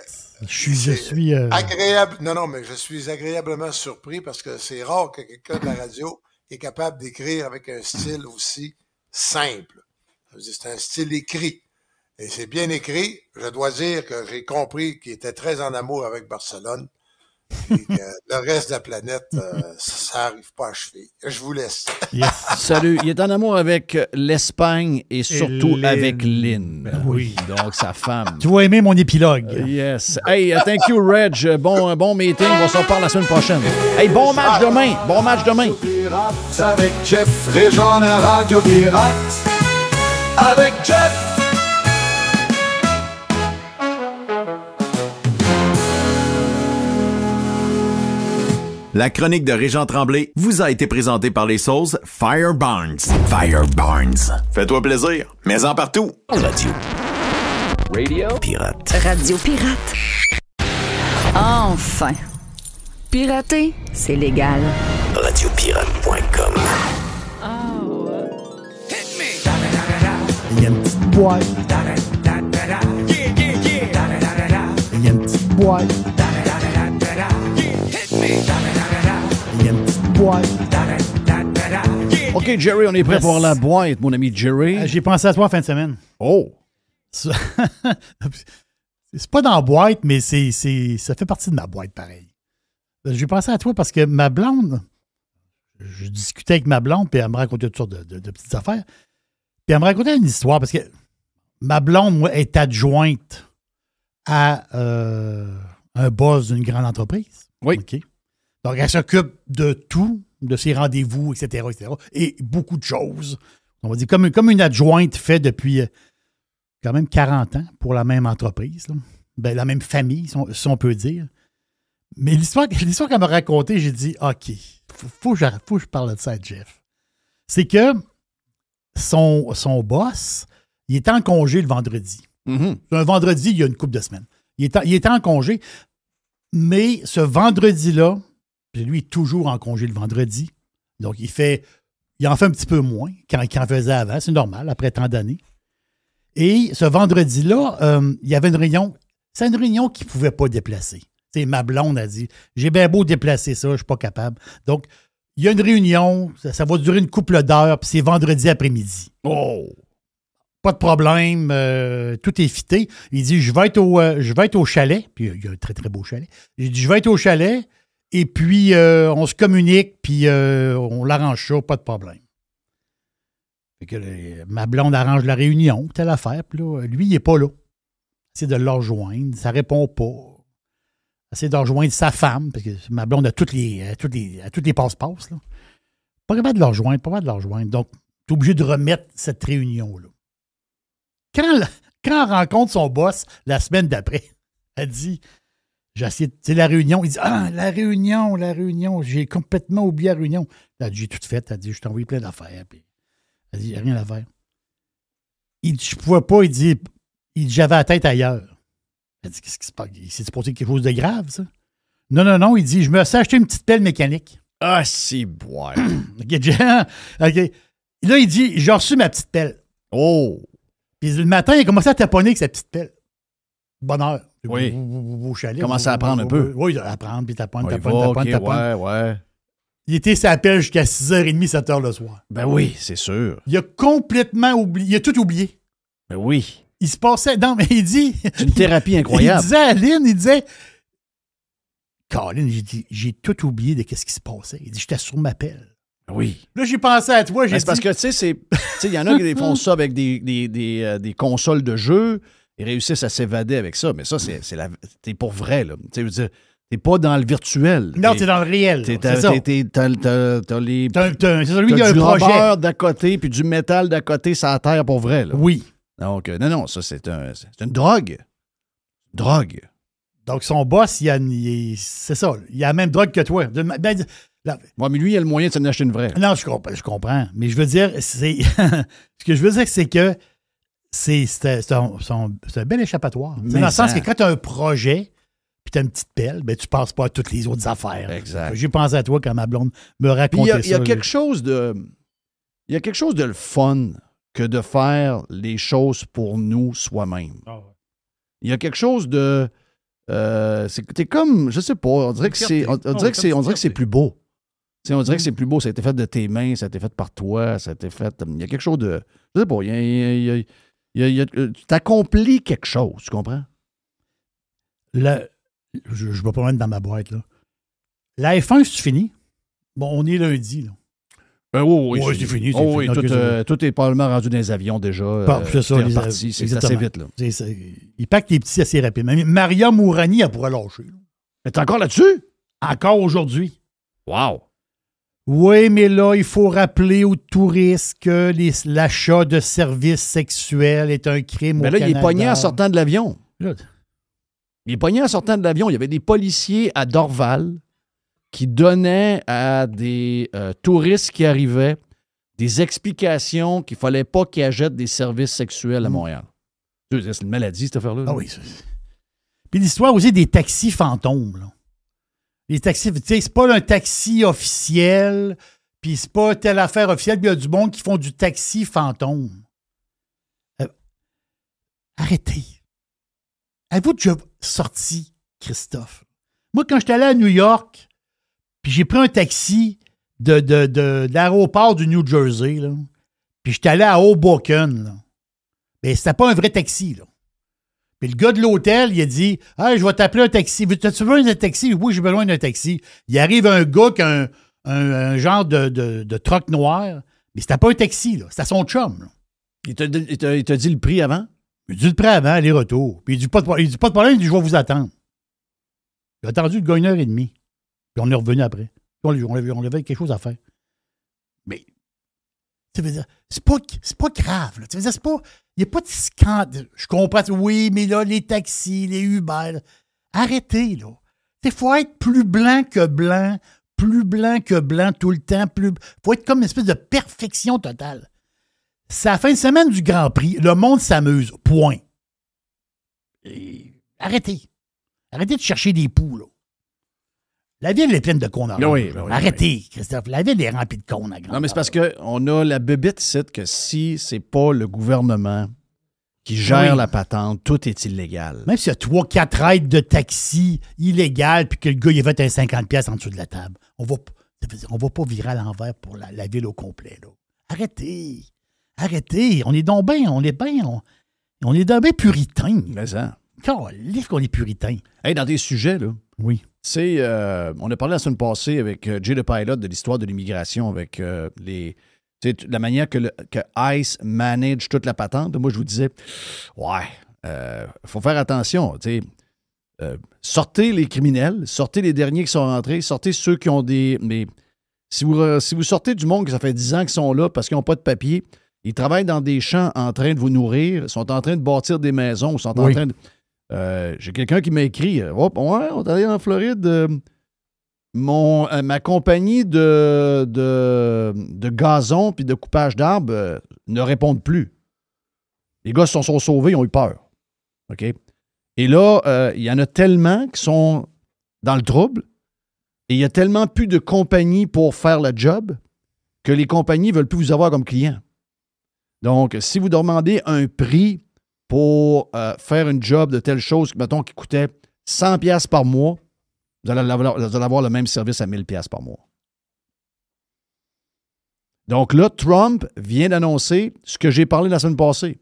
je suis agréable. Non, mais je suis agréablement surpris parce que c'est rare que quelqu'un de la radio est capable d'écrire avec un style aussi simple. C'est un style écrit. Et c'est bien écrit. Je dois dire que j'ai compris qu'il était très en amour avec Barcelone. Et que le reste de la planète, ça n'arrive pas à cheville. Je vous laisse. Yes. Salut. Il est en amour avec l'Espagne et surtout avec Lynn. Ben oui. Donc, sa femme. Tu vas aimer mon épilogue. Yes. Hey, thank you, Reg. Bon meeting. On s'en parle la semaine prochaine. Hey, bon match demain. Bon match demain. Avec Jeff Réjean à Radio Pirate. Avec Jeff. La chronique de Régent Tremblay vous a été présentée par les sauces Fire Barnes. Fire Barnes. Fais-toi plaisir, mais en partout. Radio Pirate. Radio Pirate. Enfin. Pirater, c'est légal. Radiopirate.com. Il y a une petite boîte. Il y a une petite boîte. Il y a une petite boîte. OK, Jerry, on est prêt pour la boîte, mon ami Jerry. J'ai pensé à toi en fin de semaine. Oh! C'est pas dans la boîte, mais ça fait partie de ma boîte, pareil. J'ai pensé à toi parce que ma blonde, je discutais avec ma blonde, puis elle me racontait toutes sortes de petites affaires. Puis elle me racontait une histoire parce que ma blonde, moi, est adjointe à un boss d'une grande entreprise. Oui. OK. Donc, elle s'occupe de tout, de ses rendez-vous, etc., etc., et beaucoup de choses. On va dire comme une adjointe fait depuis quand même 40 ans pour la même entreprise. Là. Ben, la même famille, si on peut dire. Mais l'histoire qu'elle m'a racontée, j'ai dit, OK, faut que je parle de ça à Jeff. C'est que son boss, il était en congé le vendredi. Mm-hmm. Un vendredi, il y a une couple de semaines. Il était en congé, mais ce vendredi-là, puis lui, il est toujours en congé le vendredi. Donc, il en fait un petit peu moins qu'il en faisait avant. C'est normal, après tant d'années. Et ce vendredi-là, il y avait une réunion. C'est une réunion qu'il ne pouvait pas déplacer. T'sais, ma blonde a dit, j'ai bien beau déplacer ça, je ne suis pas capable. Donc, il y a une réunion, ça va durer une couple d'heures, puis c'est vendredi après-midi. Oh! Pas de problème, tout est fité. Il dit, je vais être au chalet, puis il y a un très, très beau chalet. J'ai dit, je vais être au chalet, et puis on se communique, puis on l'arrange ça, pas de problème. Fait que ma blonde arrange la réunion, telle affaire, puis là, lui, il n'est pas là. Essaie de le rejoindre, ça répond pas. Essaie de rejoindre sa femme, parce que ma blonde a toutes les passe-passe, là. Pas capable de le rejoindre. Donc, tu es obligé de remettre cette réunion-là. Quand elle rencontre son boss la semaine d'après, elle dit, j'ai essayé, c'est la réunion. Il dit, la réunion, j'ai complètement oublié la réunion. Elle dit, j'ai tout fait. Elle dit, je t'ai envoyé plein d'affaires. Puis, elle dit, il n'y a rien à faire. Il dit, je ne pouvais pas. Il dit, j'avais la tête ailleurs. Elle dit, qu'est-ce qui se passe? C'est passé quelque chose de grave, ça? Non. Il dit, je me suis acheté une petite pelle mécanique. Ah, c'est boire. OK. Là, il dit, j'ai reçu ma petite pelle. Oh! Puis le matin, il a commencé à taponner avec sa petite pelle. Bonheur. Oui. Au chalet. Commence à apprendre un peu. Oui, apprendre, puis taponne. Ouais. Il était sur l'appel jusqu'à 6h30, 7h le soir. Ben oui, c'est sûr. Il a complètement oublié. Il a tout oublié. Ben oui. Il se passait... Non, mais il dit... C'est une thérapie incroyable. Il disait à Lynn, il disait... Colin, j'ai tout oublié de ce qui se passait. Il dit, j'étais sur ma pelle. Oui. Là, j'ai pensé à toi. C'est parce que, tu sais, il y en a qui font ça avec des consoles de jeux et réussissent à s'évader avec ça. Mais ça, t'es pour vrai, là. Tu sais, je veux dire, t'es pas dans le virtuel. Non, t'es dans le réel. C'est ça. T'as celui qui a un du projet. rubber d'à côté puis du métal d'à côté, ça à terre pour vrai, là. Oui. Donc, non, ça, c'est une drogue. Drogue. Donc, son boss, c'est ça. Il a la même drogue que toi. Mais lui, il a le moyen de s'en acheter une vraie. Non, je comprends. Mais je veux dire, ce que je veux dire, c'est que c'est un bel échappatoire. Dans le sens que quand tu as un projet puis tu as une petite pelle, ben, tu ne penses pas à toutes les autres affaires. Exact. J'ai pensé à toi quand ma blonde me racontait ça. Il y a quelque chose de le fun que de faire les choses pour nous soi-même. Oh. Il y a quelque chose de... t'es comme, je sais pas, on dirait que c'est plus beau. T'sais, on dirait que c'est plus beau, ça a été fait de tes mains, ça a été fait par toi, ça a été fait... Il y a quelque chose de... Je sais pas, tu t'accomplis quelque chose, tu comprends? Je vais pas loin dans ma boîte, là. La F1, c'est fini? Bon, on est lundi, là. Oui, c'est fini. Oui, tout est probablement rendu dans les avions déjà. C'est ça, reparti, c'est assez vite, là. Il pack les petits assez rapidement. Maria Mourani, elle pourrait lâcher. Mais t'es encore là-dessus? Encore aujourd'hui. Wow! Oui, mais là, il faut rappeler aux touristes que l'achat de services sexuels est un crime au Canada. Mais là, il est pogné en sortant de l'avion. Là. Il est pogné en sortant de l'avion. Il y avait des policiers à Dorval qui donnaient à des touristes qui arrivaient des explications qu'il ne fallait pas qu'ils achètent des services sexuels à Montréal. C'est une maladie, cette affaire-là. Ah oui. Puis l'histoire aussi des taxis fantômes, là. Les taxis, tu sais, c'est pas un taxi officiel, puis c'est pas telle affaire officielle, puis il y a du monde qui font du taxi fantôme. Arrêtez. Avez-vous déjà sorti, Christophe? Moi, quand j'étais allé à New York, puis j'ai pris un taxi de l'aéroport du New Jersey, là, puis j'étais allé à Hoboken, là. Mais c'était pas un vrai taxi, là. Puis le gars de l'hôtel, il a dit « Ah, je vais t'appeler un taxi. Tu veux un taxi? » Oui, j'ai besoin d'un taxi. Il arrive un gars qui a un genre de troc noir, mais c'était pas un taxi, là. C'était son chum, là. Il t'a dit le prix avant? Il a dit le prix avant, aller-retour. Puis il dit pas de problème, il dit « Je vais vous attendre. » Il a attendu le gars 1h30. Puis on est revenu après. On avait quelque chose à faire. Mais, ça veut dire, c'est pas grave, là. Ça veut dire, c'est pas... Il n'y a pas de scandale. Je comprends. Oui, mais là, les taxis, les Uber, là, arrêtez, là. Il faut être plus blanc que blanc tout le temps. Il faut être comme une espèce de perfection totale. C'est la fin de semaine du Grand Prix. Le monde s'amuse. Point. Et arrêtez. Arrêtez de chercher des poux, là. La ville est pleine de cons. Oui, arrêtez, Christophe. La ville est remplie de cons. Non, mais c'est parce qu'on a la bébête ici que si c'est pas le gouvernement qui gère la patente, tout est illégal. Même s'il y a 3-4 raids de taxi illégales puis que le gars il a fait un 50$ en dessous de la table, on va pas virer à l'envers pour la ville au complet, là. Arrêtez. Arrêtez. On est donc bien, on est donc bien puritains. Mais ça. Calisse qu'on est puritains. Hey, dans des sujets, là. Oui. C'est, on a parlé la semaine passée avec Jay the Pilot de l'histoire de l'immigration, avec la manière que ICE manage toute la patente. Moi, je vous disais, faut faire attention. Sortez les criminels, sortez les derniers qui sont rentrés, sortez ceux qui ont des... Mais si vous sortez du monde que ça fait 10 ans qu'ils sont là parce qu'ils n'ont pas de papier, ils travaillent dans des champs en train de vous nourrir, sont en train de bâtir des maisons, sont en train de... j'ai quelqu'un qui m'a écrit on est allé en Floride. Ma compagnie de gazon puis de coupage d'arbres ne répondent plus. Les gars se sont sauvés, ils ont eu peur. OK? Et là, il y en a tellement qui sont dans le trouble et il y a tellement plus de compagnies pour faire le job que les compagnies ne veulent plus vous avoir comme client. Donc, si vous demandez un prix pour faire une job de telle chose, mettons, qui coûtait 100$ par mois, vous allez avoir le même service à 1000$ par mois. Donc là, Trump vient d'annoncer ce que j'ai parlé la semaine passée.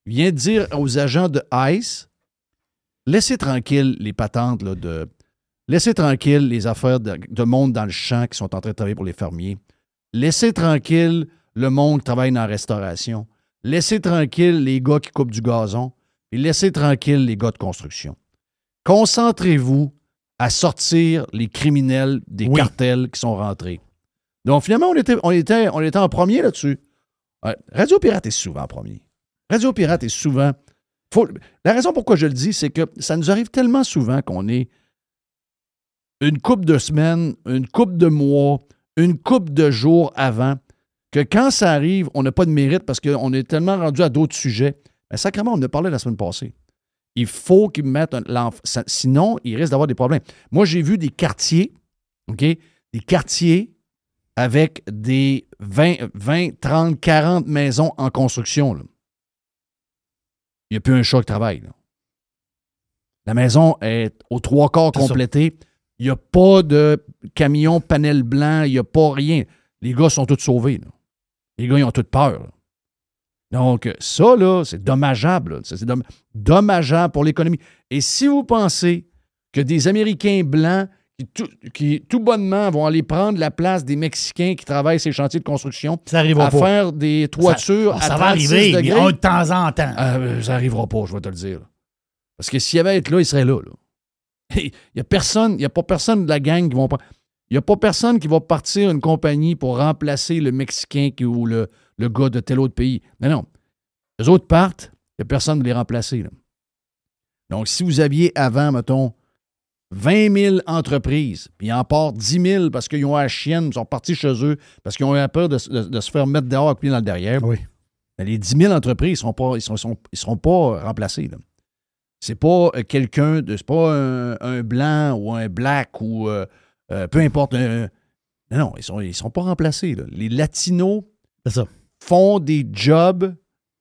Il vient de dire aux agents de ICE, laissez tranquille les patentes là, laissez tranquille les affaires de monde dans le champ qui sont en train de travailler pour les fermiers. Laissez tranquille le monde qui travaille dans la restauration. Laissez tranquille les gars qui coupent du gazon. Et laissez tranquille les gars de construction. Concentrez-vous à sortir les criminels des cartels qui sont rentrés. Donc, finalement, on était en premier là-dessus. Radio Pirate est souvent en premier. Radio Pirate est souvent... La raison pourquoi je le dis, c'est que ça nous arrive tellement souvent qu'on est une couple de semaines, une couple de mois, une couple de jours avant, que quand ça arrive, on n'a pas de mérite parce qu'on est tellement rendu à d'autres sujets. Mais sacrément, on en a parlé la semaine passée. Il faut qu'ils mettent sinon, il risque d'avoir des problèmes. Moi, j'ai vu des quartiers, OK? Des quartiers avec des 20, 30, 40 maisons en construction. Là. Il n'y a plus un chat qui travaille. Là. La maison est aux 3/4 complétée. Il n'y a pas de camion panel blanc. Il n'y a pas rien. Les gars sont tous sauvés. Là. Les gars, ils ont toute peur. Là. Donc, ça, là, c'est dommageable. Là. C'est dommageable pour l'économie. Et si vous pensez que des Américains blancs qui tout bonnement vont aller prendre la place des Mexicains qui travaillent ces chantiers de construction à faire des toitures ça à va 36 arriver, degrés, mais de temps en temps. Ça n'arrivera pas, je vais te le dire. Parce que s'il y avait à être là, il serait là. Il n'y a pas personne de la gang qui vont pas. Il n'y a pas personne qui va partir une compagnie pour remplacer le Mexicain ou le gars de tel autre pays. Non. Les autres partent, il n'y a personne de les remplacer. Là. Donc, si vous aviez avant, mettons, 20 000 entreprises, puis ils en partent 10 000 parce qu'ils ont la chienne, ils sont partis chez eux, parce qu'ils ont eu peur de se faire mettre dehors avec pied dans le derrière. Oui. Mais les 10 000 entreprises, ils ne seront pas remplacés. Là. C'est pas quelqu'un, c'est pas un blanc ou un black ou peu importe. Non, ils sont pas remplacés. Là. Les Latinos font des jobs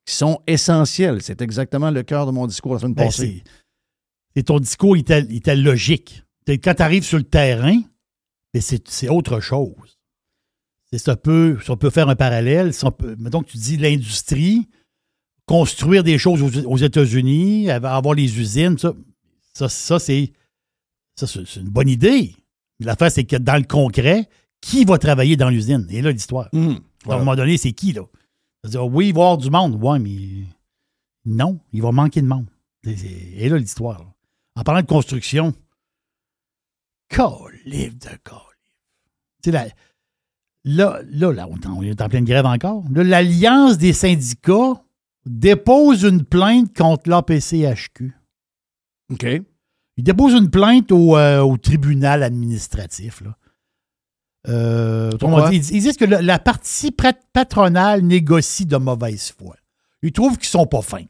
qui sont essentiels. C'est exactement le cœur de mon discours la semaine passée. Et ton discours, il était logique. Quand tu arrives sur le terrain, c'est autre chose. Si on peut faire un parallèle, mettons que tu dis l'industrie, construire des choses aux États-Unis, avoir les usines, ça c'est une bonne idée. Mais l'affaire, c'est que dans le concret, qui va travailler dans l'usine? Et là, l'histoire. Voilà. À un moment donné, c'est qui, là? C'est-à-dire, oui, il va y avoir du monde. Oui, mais non, il va manquer de monde. Et là, l'histoire. Là. En parlant de construction, calife de calife. Tu sais, là, on est en pleine grève encore. Là, l'Alliance des syndicats dépose une plainte contre l'APCHQ. OK. Il dépose une plainte au tribunal administratif. Là. Ils disent que la partie patronale négocie de mauvaise foi. Ils trouvent qu'ils sont pas fins,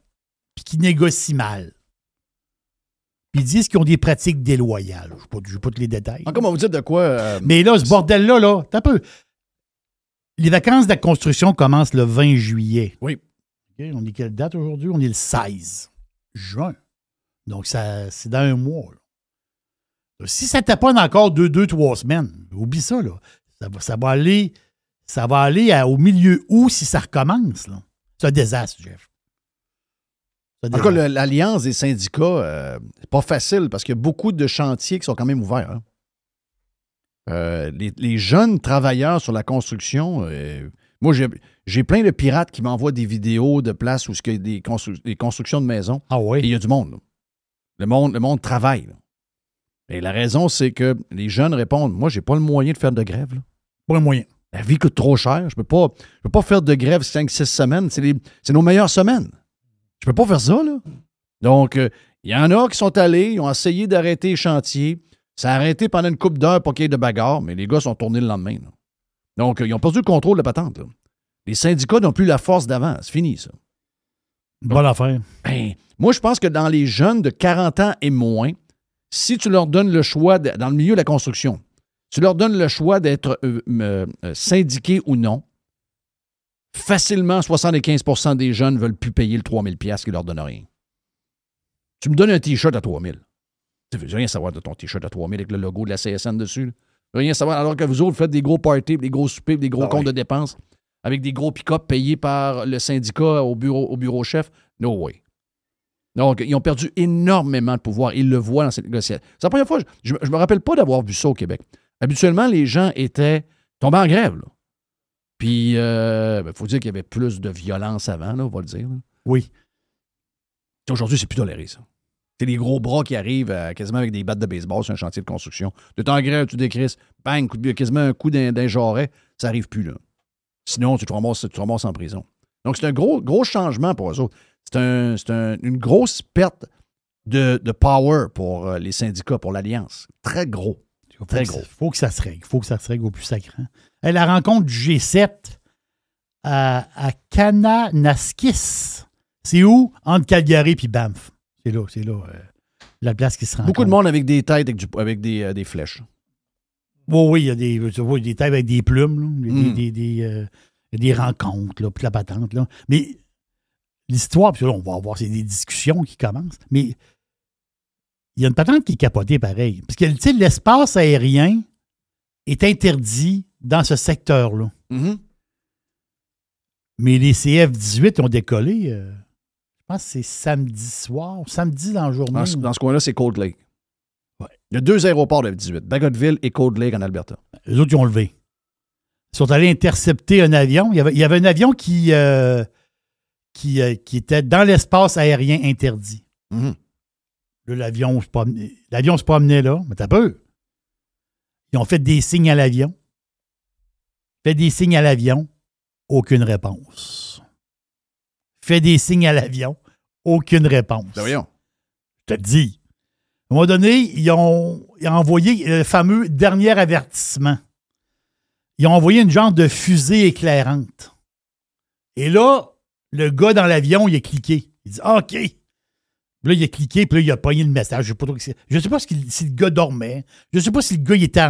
puis qu'ils négocient mal. Puis ils disent qu'ils ont des pratiques déloyales. Je ne sais pas tous les détails. Comment vous dites de quoi? Mais là, ce bordel-là, t'as un peu. Les vacances de la construction commencent le 20 juillet. Oui. Okay, on est quelle date aujourd'hui? On est le 16 juin. Donc, c'est dans un mois. Là. Si ça taponne encore 2-3 semaines, oublie ça. Là. Ça va aller au milieu août si ça recommence. Là. C'est un désastre, Jeff. En tout cas, l'Alliance des syndicats, c'est pas facile parce qu'il y a beaucoup de chantiers qui sont quand même ouverts. Hein. Les jeunes travailleurs sur la construction, moi, j'ai plein de pirates qui m'envoient des vidéos de places où il y a des constructions de maisons. Ah oui? Et il y a du monde. Là. Le monde travaille. Là. Et la raison, c'est que les jeunes répondent, moi, j'ai pas le moyen de faire de grève. Là. Pas le moyen. La vie coûte trop cher. Je peux pas faire de grève 5-6 semaines. C'est nos meilleures semaines. Je peux pas faire ça, là. Donc, il y en a qui sont allés, ils ont essayé d'arrêter les chantiers. Ça a arrêté pendant une couple d'heures pour qu'il y ait de bagarre, mais les gars sont tournés le lendemain. Là. Donc, ils ont perdu le contrôle de la patente. Là. Les syndicats n'ont plus la force d'avant. C'est fini, ça. Bonne affaire. Ben, moi, je pense que dans les jeunes de 40 ans et moins, si tu leur donnes le choix, dans le milieu de la construction, tu leur donnes le choix d'être syndiqués ou non, facilement, 75% des jeunes ne veulent plus payer le 3 000 $ qui ne leur donne rien. Tu me donnes un T-shirt à 3 000. Tu ne veux rien savoir de ton T-shirt à 3 000 avec le logo de la CSN dessus. Tu ne veux rien savoir alors que vous autres faites des gros parties, des gros soupers, des gros comptes de dépenses. avec des gros pick-up payés par le syndicat au bureau chef. No way. Donc, ils ont perdu énormément de pouvoir. Ils le voient dans cette négociation. C'est la première fois, je me rappelle pas d'avoir vu ça au Québec. Habituellement, les gens étaient tombés en grève. Là. Puis, il faut dire qu'il y avait plus de violence avant, là, on va le dire. Là. Oui. Aujourd'hui, c'est plus toléré, ça. C'est des gros bras qui arrivent quasiment avec des battes de baseball sur un chantier de construction. De temps en grève, tu décrisses, bang, quasiment un coup d'un jarret, ça n'arrive plus, là. Sinon, tu te ramasses en prison. Donc, c'est un gros changement pour eux autres. C'est une grosse perte de power pour les syndicats, pour l'Alliance. Très gros. Très gros. Il faut que ça se règle. Il faut que ça se règle au plus sacrant. La rencontre du G7 à Kananaskis. C'est où? Entre Calgary et Banff. C'est là, la place qui se rencontre. Beaucoup de monde avec des têtes avec des flèches. Oui, il y a des têtes avec des plumes, là, des rencontres, là, puis la patente. Là. Mais l'histoire, puis là, on va avoir des discussions qui commencent, mais il y a une patente qui est capotée pareil. Parce que, tu sais, l'espace aérien est interdit dans ce secteur-là. Mm-hmm. Mais les CF-18 ont décollé, je pense que c'est samedi dans la journée. Dans ce coin-là, c'est Cold Lake. Ouais. Il y a 2 aéroports de F-18, Bagotville et Cold Lake en Alberta. Les autres, ils ont levé. Ils sont allés intercepter un avion. Il y avait un avion qui était dans l'espace aérien interdit. Mm-hmm. Là, l'avion se promenait là, mais t'as peur. Ils ont fait des signes à l'avion. Aucune réponse. Fait des signes à l'avion, aucune réponse. Voyons. Je te le dis. À un moment donné, ils ont envoyé le fameux dernier avertissement. Ils ont envoyé une genre de fusée éclairante. Et là, le gars dans l'avion, il a cliqué. Il dit « OK ». Là, il a cliqué, puis là, il a pogné le message. Je ne sais pas si le gars dormait. Je ne sais pas si le gars il était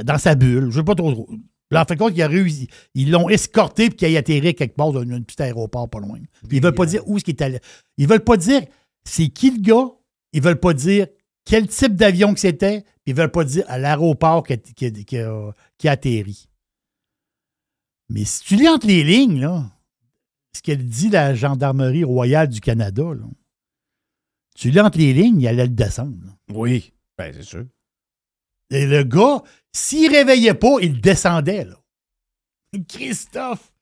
dans sa bulle. Je ne sais pas trop. Là, en fait, il a réussi. Ils l'ont escorté puis qu'il a atterri quelque part dans un petit aéroport pas loin. Puis ils veulent pas dire où est-ce qu'il est allé. Ils veulent pas dire c'est qui le gars. Ils veulent pas dire quel type d'avion que c'était. Ils veulent pas dire à l'aéroport qui a atterri. Mais si tu lis entre les lignes, là, ce qu'elle dit la Gendarmerie royale du Canada, là, tu lis entre les lignes, il allait le descendre. Là. Oui, bien, c'est sûr. Et le gars, s'il ne réveillait pas, il descendait, là. Christophe!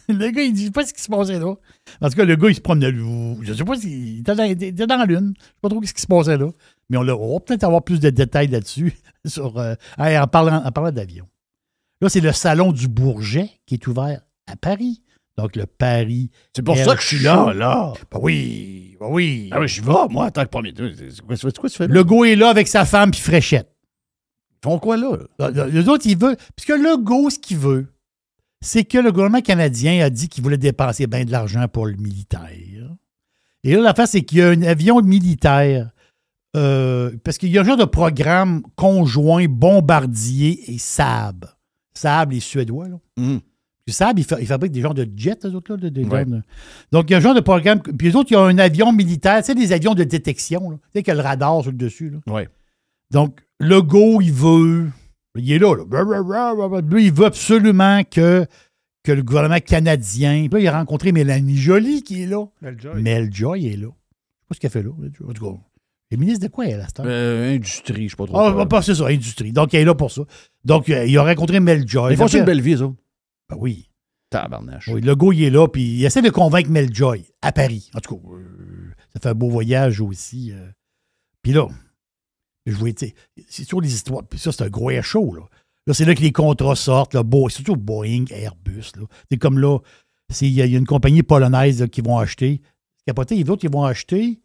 Le gars, il dit, je ne sais pas ce qui se passait là. En tout cas, le gars, il se promenait. Je ne sais pas s'il était dans la lune. Je ne sais pas trop ce qui se passait là. Mais on va peut-être avoir plus de détails là-dessus en parlant d'avion. Là, c'est le salon du Bourget qui est ouvert à Paris. Donc, le Paris. C'est pour ça que je suis là. Ben oui. Ah oui, je vais, moi, en tant que premier. C'est quoi tu fais là? Le gars est là avec sa femme puis Fréchette. Ils font quoi là? Les autres, ils veulent. Puisque le gars, ce qu'il veut, c'est que le gouvernement canadien a dit qu'il voulait dépenser bien de l'argent pour le militaire. Et là, l'affaire, c'est qu'il y a un avion militaire. Parce qu'il y a un genre de programme conjoint Bombardier et Saab. Saab, les Suédois, là. Mm. Puis Saab, ils fabriquent des genres de jets, eux autres, là. Ouais. Donc, il y a un genre de programme. Puis les autres, il y a un avion militaire, tu sais, des avions de détection, là. Tu sais, qu'il y a le radar sur le dessus, là. Oui. Donc, le go, il veut. Il est là, là. Lui, il veut absolument que le gouvernement canadien. Puis là, il a rencontré Mélanie Joly qui est là. Mel Joy est là. Je ne sais pas ce qu'elle fait là. En tout cas, elle est ministre de quoi, elle, à cette heure? Industrie, je ne sais pas trop. Ah, c'est ça, industrie. Donc, elle est là pour ça. Donc, il a rencontré Mel Joy. Ils font une belle vie, ça. Ben oui. Tabarnache. Oui, le gars, il est là, puis il essaie de convaincre Mel Joy à Paris. En tout cas, ça fait un beau voyage aussi. Puis là, je voyais, tu sais, c'est toujours des histoires. Puis ça, c'est un gros air show, là. Là, c'est là que les contrats sortent, là, surtout Boeing, Airbus, là. C'est comme là, il y a une compagnie polonaise là, qui vont acheter. Capoté, les autres, ils vont acheter.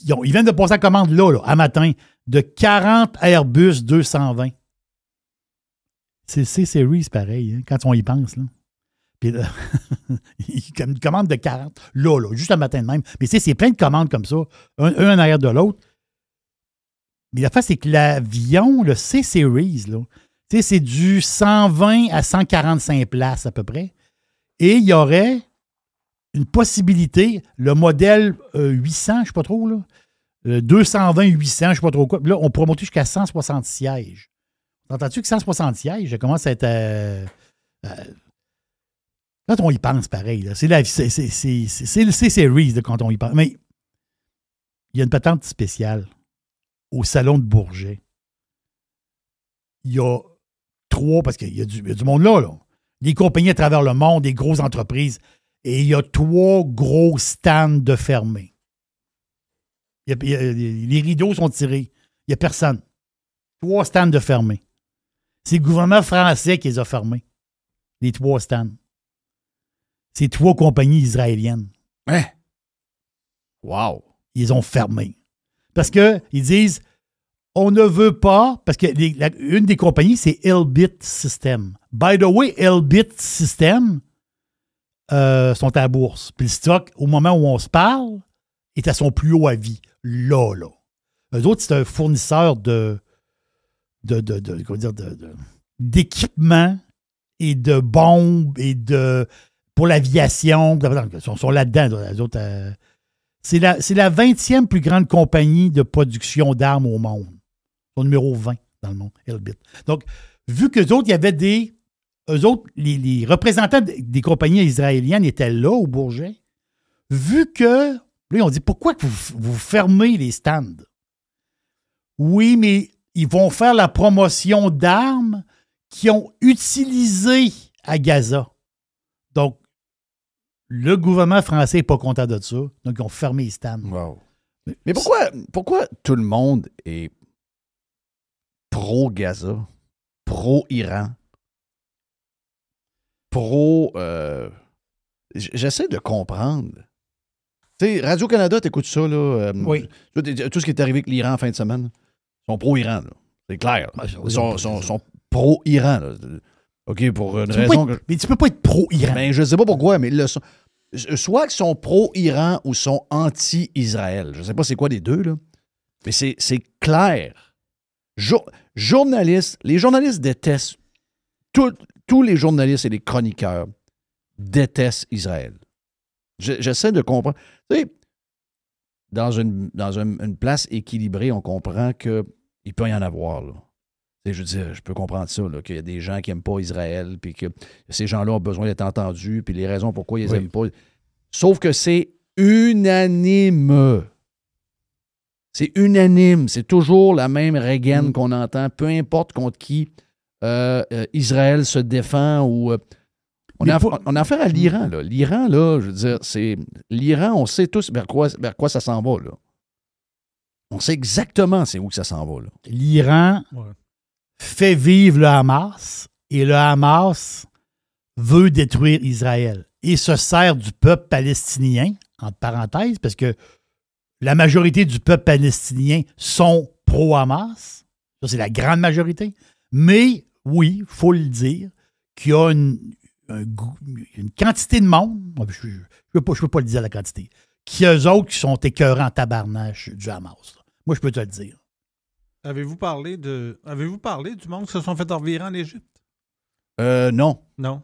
Ils viennent de passer la commande là, à matin, de 40 Airbus 220. C'est le C-Series, pareil, hein, quand on y pense, là. Puis là, une commande de 40, là, juste un matin de même. Mais tu sais, c'est plein de commandes comme ça, un en arrière de l'autre. Mais la face, c'est que l'avion, le C-Series, là, tu sais, c'est du 120 à 145 places à peu près. Et il y aurait une possibilité, le modèle 800, je ne sais pas trop, là, 220-800, je ne sais pas trop quoi. Là, on pourrait monter jusqu'à 160 sièges. Entends-tu que 160 sièges, ça commence à être Quand on y pense, pareil, là, c'est le C-Series là, quand on y pense. Mais il y a une patente spéciale au Salon de Bourget. Il y a 3, parce qu'il y a du monde là. Des compagnies à travers le monde, des grosses entreprises. Et il y a 3 gros stands de fermés. Les rideaux sont tirés. Il n'y a personne. 3 stands de fermés. C'est le gouvernement français qui les a fermés. Les 3 stands. C'est 3 compagnies israéliennes. Hein? Wow! Ils les ont fermés. Parce qu'ils disent, on ne veut pas, parce que une des compagnies, c'est Elbit System. By the way, Elbit System sont à la bourse. Puis le stock, au moment où on se parle, est à son plus haut à vie. Là. Eux autres, c'est un fournisseur d'équipements et de bombes et pour l'aviation. Ils sont là-dedans. Les autres, c'est la 20e plus grande compagnie de production d'armes au monde. Ils sont numéro 20 dans le monde, Elbit. Donc, vu qu'eux autres, il y avait les représentants des compagnies israéliennes étaient là au Bourget, vu que, là, ils ont dit, pourquoi que vous fermez les stands? Oui, mais ils vont faire la promotion d'armes qu'ils ont utilisées à Gaza. Donc, le gouvernement français n'est pas content de ça. Donc, ils ont fermé les stands. Wow. Mais pourquoi tout le monde est pro-Gaza, pro-Iran, j'essaie de comprendre. Tu sais, Radio-Canada, t'écoutes ça, là. Oui. Tout ce qui est arrivé avec l'Iran en fin de semaine, ils sont pro-Iran, là. C'est clair. Ils sont pro-Iran, là. OK, pour une raison. Mais tu peux pas être pro-Iran. Ben, je ne sais pas pourquoi, mais ils le sont. Soit qu'ils sont pro-Iran ou sont anti-Israël. Je ne sais pas c'est quoi les deux, là. Mais c'est clair. Les journalistes détestent. Tous les journalistes et les chroniqueurs détestent Israël. J'essaie de comprendre. Tu sais, dans une place équilibrée, on comprend qu'il peut y en avoir, là. Je veux dire, je peux comprendre ça, qu'il y a des gens qui n'aiment pas Israël, puis que ces gens-là ont besoin d'être entendus, puis les raisons pourquoi ils les aiment pas. Sauf que c'est unanime. C'est unanime. C'est toujours la même rengaine qu'on entend, peu importe contre qui Israël se défend ou... On a affaire à l'Iran, là. L'Iran, là, je veux dire, c'est... L'Iran, on sait tous vers quoi ça s'en va, là. On sait exactement c'est où que ça s'en va, là. L'Iran... Ouais. Fait vivre le Hamas et le Hamas veut détruire Israël et se sert du peuple palestinien, entre parenthèses, parce que la majorité du peuple palestinien sont pro-Hamas. Ça, c'est la grande majorité. Mais, oui, il faut le dire, qu'il y a une quantité de monde, je ne peux pas le dire la quantité, qui eux autres qui sont écœurants en tabarnache du Hamas. Là. Moi, je peux te le dire. Avez-vous parlé du monde qui se sont fait revirer en Égypte? Non. Non.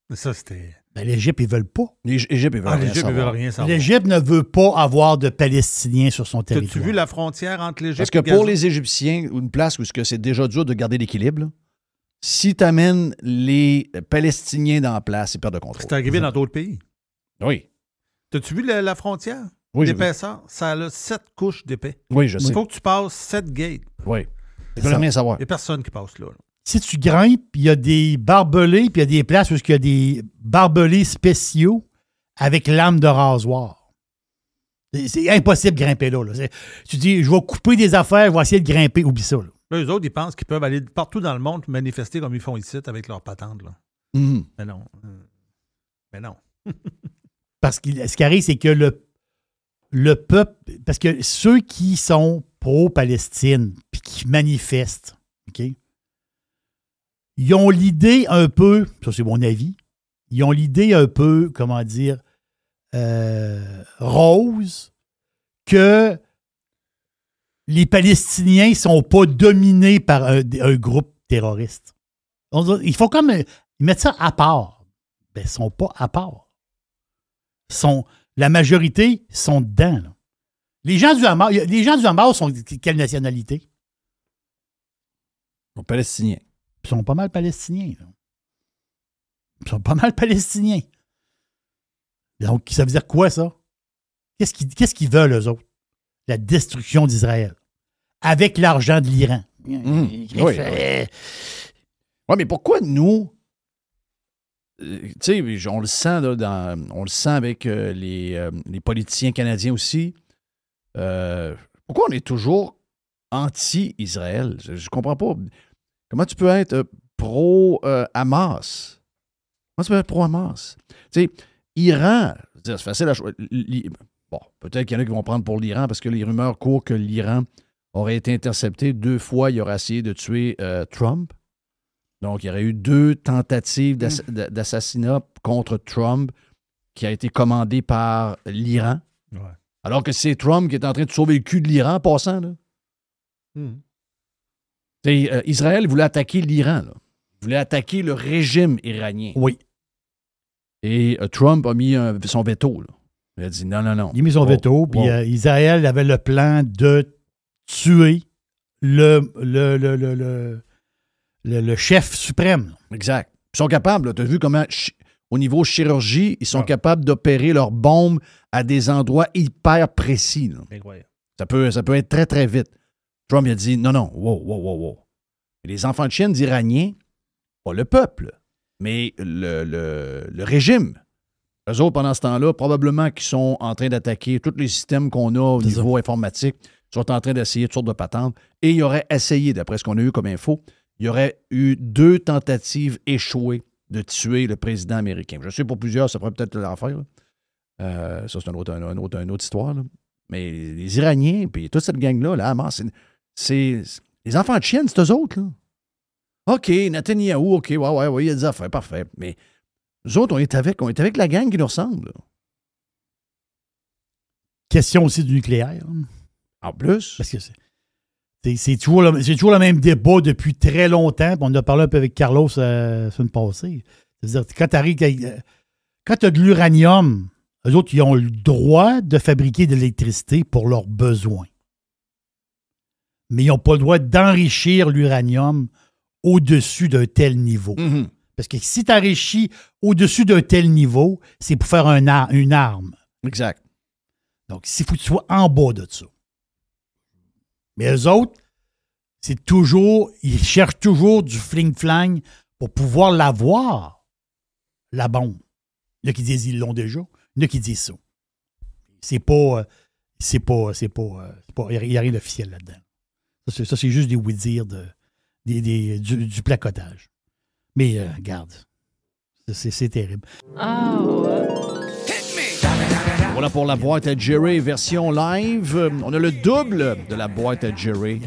Mais ça, c'était... Ben, l'Égypte, ils veulent pas. L'Égypte, ils veulent rien savoir. L'Égypte ne veut pas avoir de Palestiniens sur son territoire. As-tu vu la frontière entre l'Égypte Parce que pour les Égyptiens, une place où c'est déjà dur de garder l'équilibre, là, si tu amènes les Palestiniens dans la place, ils perdent le contrôle. C'est arrivé dans d'autres pays. Oui. As-tu vu la frontière? Oui, l'épaisseur, ça a 7 couches d'épais. Oui, je sais. Il faut que tu passes 7 gates. Oui. Ils veulent rien savoir. Il n'y a personne qui passe là. Si tu grimpes, il y a des barbelés, puis il y a des places où il y a des barbelés spéciaux avec lame de rasoir. C'est impossible de grimper là. Tu dis, je vais couper des affaires, je vais essayer de grimper. Oublie ça. Là, eux autres, ils pensent qu'ils peuvent aller partout dans le monde manifester comme ils font ici avec leurs patentes. Là. Mm-hmm. Mais non. Parce que ce qui arrive, c'est que le peuple, parce que ceux qui sont pro-Palestine puis qui manifestent, OK, ils ont l'idée un peu, ça c'est mon avis, ils ont l'idée un peu, comment dire, rose, que les Palestiniens ne sont pas dominés par un groupe terroriste. Il faut comme ils mettent ça à part. Ben, ils ne sont pas à part. La majorité sont dedans. Là. Les gens du Hamas sont de quelle nationalité? Ils sont palestiniens. Ils sont pas mal palestiniens. Là. Ils sont pas mal palestiniens. Donc, ça veut dire quoi, ça? Qu'est-ce qu'ils veulent, eux autres? La destruction d'Israël. Avec l'argent de l'Iran. Oui. Oui, mais pourquoi nous... tu sais, on le sent, là, on le sent avec les politiciens canadiens aussi. Pourquoi on est toujours anti-Israël? Je comprends pas. Comment tu peux être pro-Hamas? Comment tu peux être pro-Hamas? Tu sais, Iran, c'est facile à choisir. Bon, peut-être qu'il y en a qui vont prendre pour l'Iran parce que les rumeurs courent que l'Iran aurait été intercepté 2 fois. Il aurait essayé de tuer Trump. Donc, il y aurait eu 2 tentatives d'assassinat contre Trump qui a été commandé par l'Iran. Ouais. Alors que c'est Trump qui est en train de sauver le cul de l'Iran en passant. Là. Israël voulait attaquer l'Iran. Là. Il voulait attaquer le régime iranien. Oui. Et Trump a mis son veto. Là. Il a dit non. Il a mis son veto, puis Israël avait le plan de tuer le chef suprême. Exact. Ils sont capables, tu as vu comment, au niveau chirurgie, ils sont capables d'opérer leurs bombes à des endroits hyper précis. Là. Incroyable. Ça peut être très, très vite. Trump a dit non, wow. Et les enfants de chienne d'Iraniens, pas le peuple, mais le régime. Eux autres, pendant ce temps-là, probablement qu'ils sont en train d'attaquer tous les systèmes qu'on a au niveau informatique, sont en train d'essayer toutes sortes de patentes. Et ils auraient essayé, d'après ce qu'on a eu comme info, il y aurait eu 2 tentatives échouées de tuer le président américain. Je sais pour plusieurs, ça pourrait peut-être leur faire. Ça, c'est une autre histoire. Là. Mais les Iraniens, puis toute cette gang-là, là, c'est les enfants de chienne, c'est eux autres. Là. OK, Netanyahou, OK, ouais, il y a des affaires, parfait. Mais nous autres, on est avec la gang qui nous ressemble. Là. Question aussi du nucléaire. En plus. Parce que c'est toujours le même débat depuis très longtemps. On en a parlé un peu avec Carlos la semaine passée. C'est-à-dire, quand tu as de l'uranium, eux autres, ils ont le droit de fabriquer de l'électricité pour leurs besoins. Mais ils n'ont pas le droit d'enrichir l'uranium au-dessus d'un tel niveau. Mm-hmm. Parce que si tu enrichis au-dessus d'un tel niveau, c'est pour faire une arme. Exact. Donc, il faut que tu sois en bas de ça. Mais eux autres, ils cherchent toujours du fling-flang pour pouvoir l'avoir, la bombe. Il y en a qui disent ils l'ont déjà. Il y en a qui disent ça. Il n'y a rien d'officiel là-dedans. Ça, c'est juste des oui-dire du placotage. Mais, regarde, c'est terrible. Voilà pour la boîte à Jerry version live. On a le double de la boîte à Jerry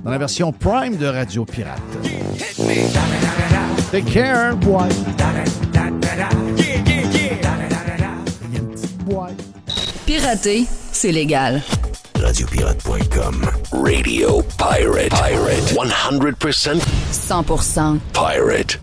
dans la version Prime de Radio Pirate. Take care, boy. Pirater, c'est légal. Radiopirate.com. Radio Pirate. 100%. 100% Pirate.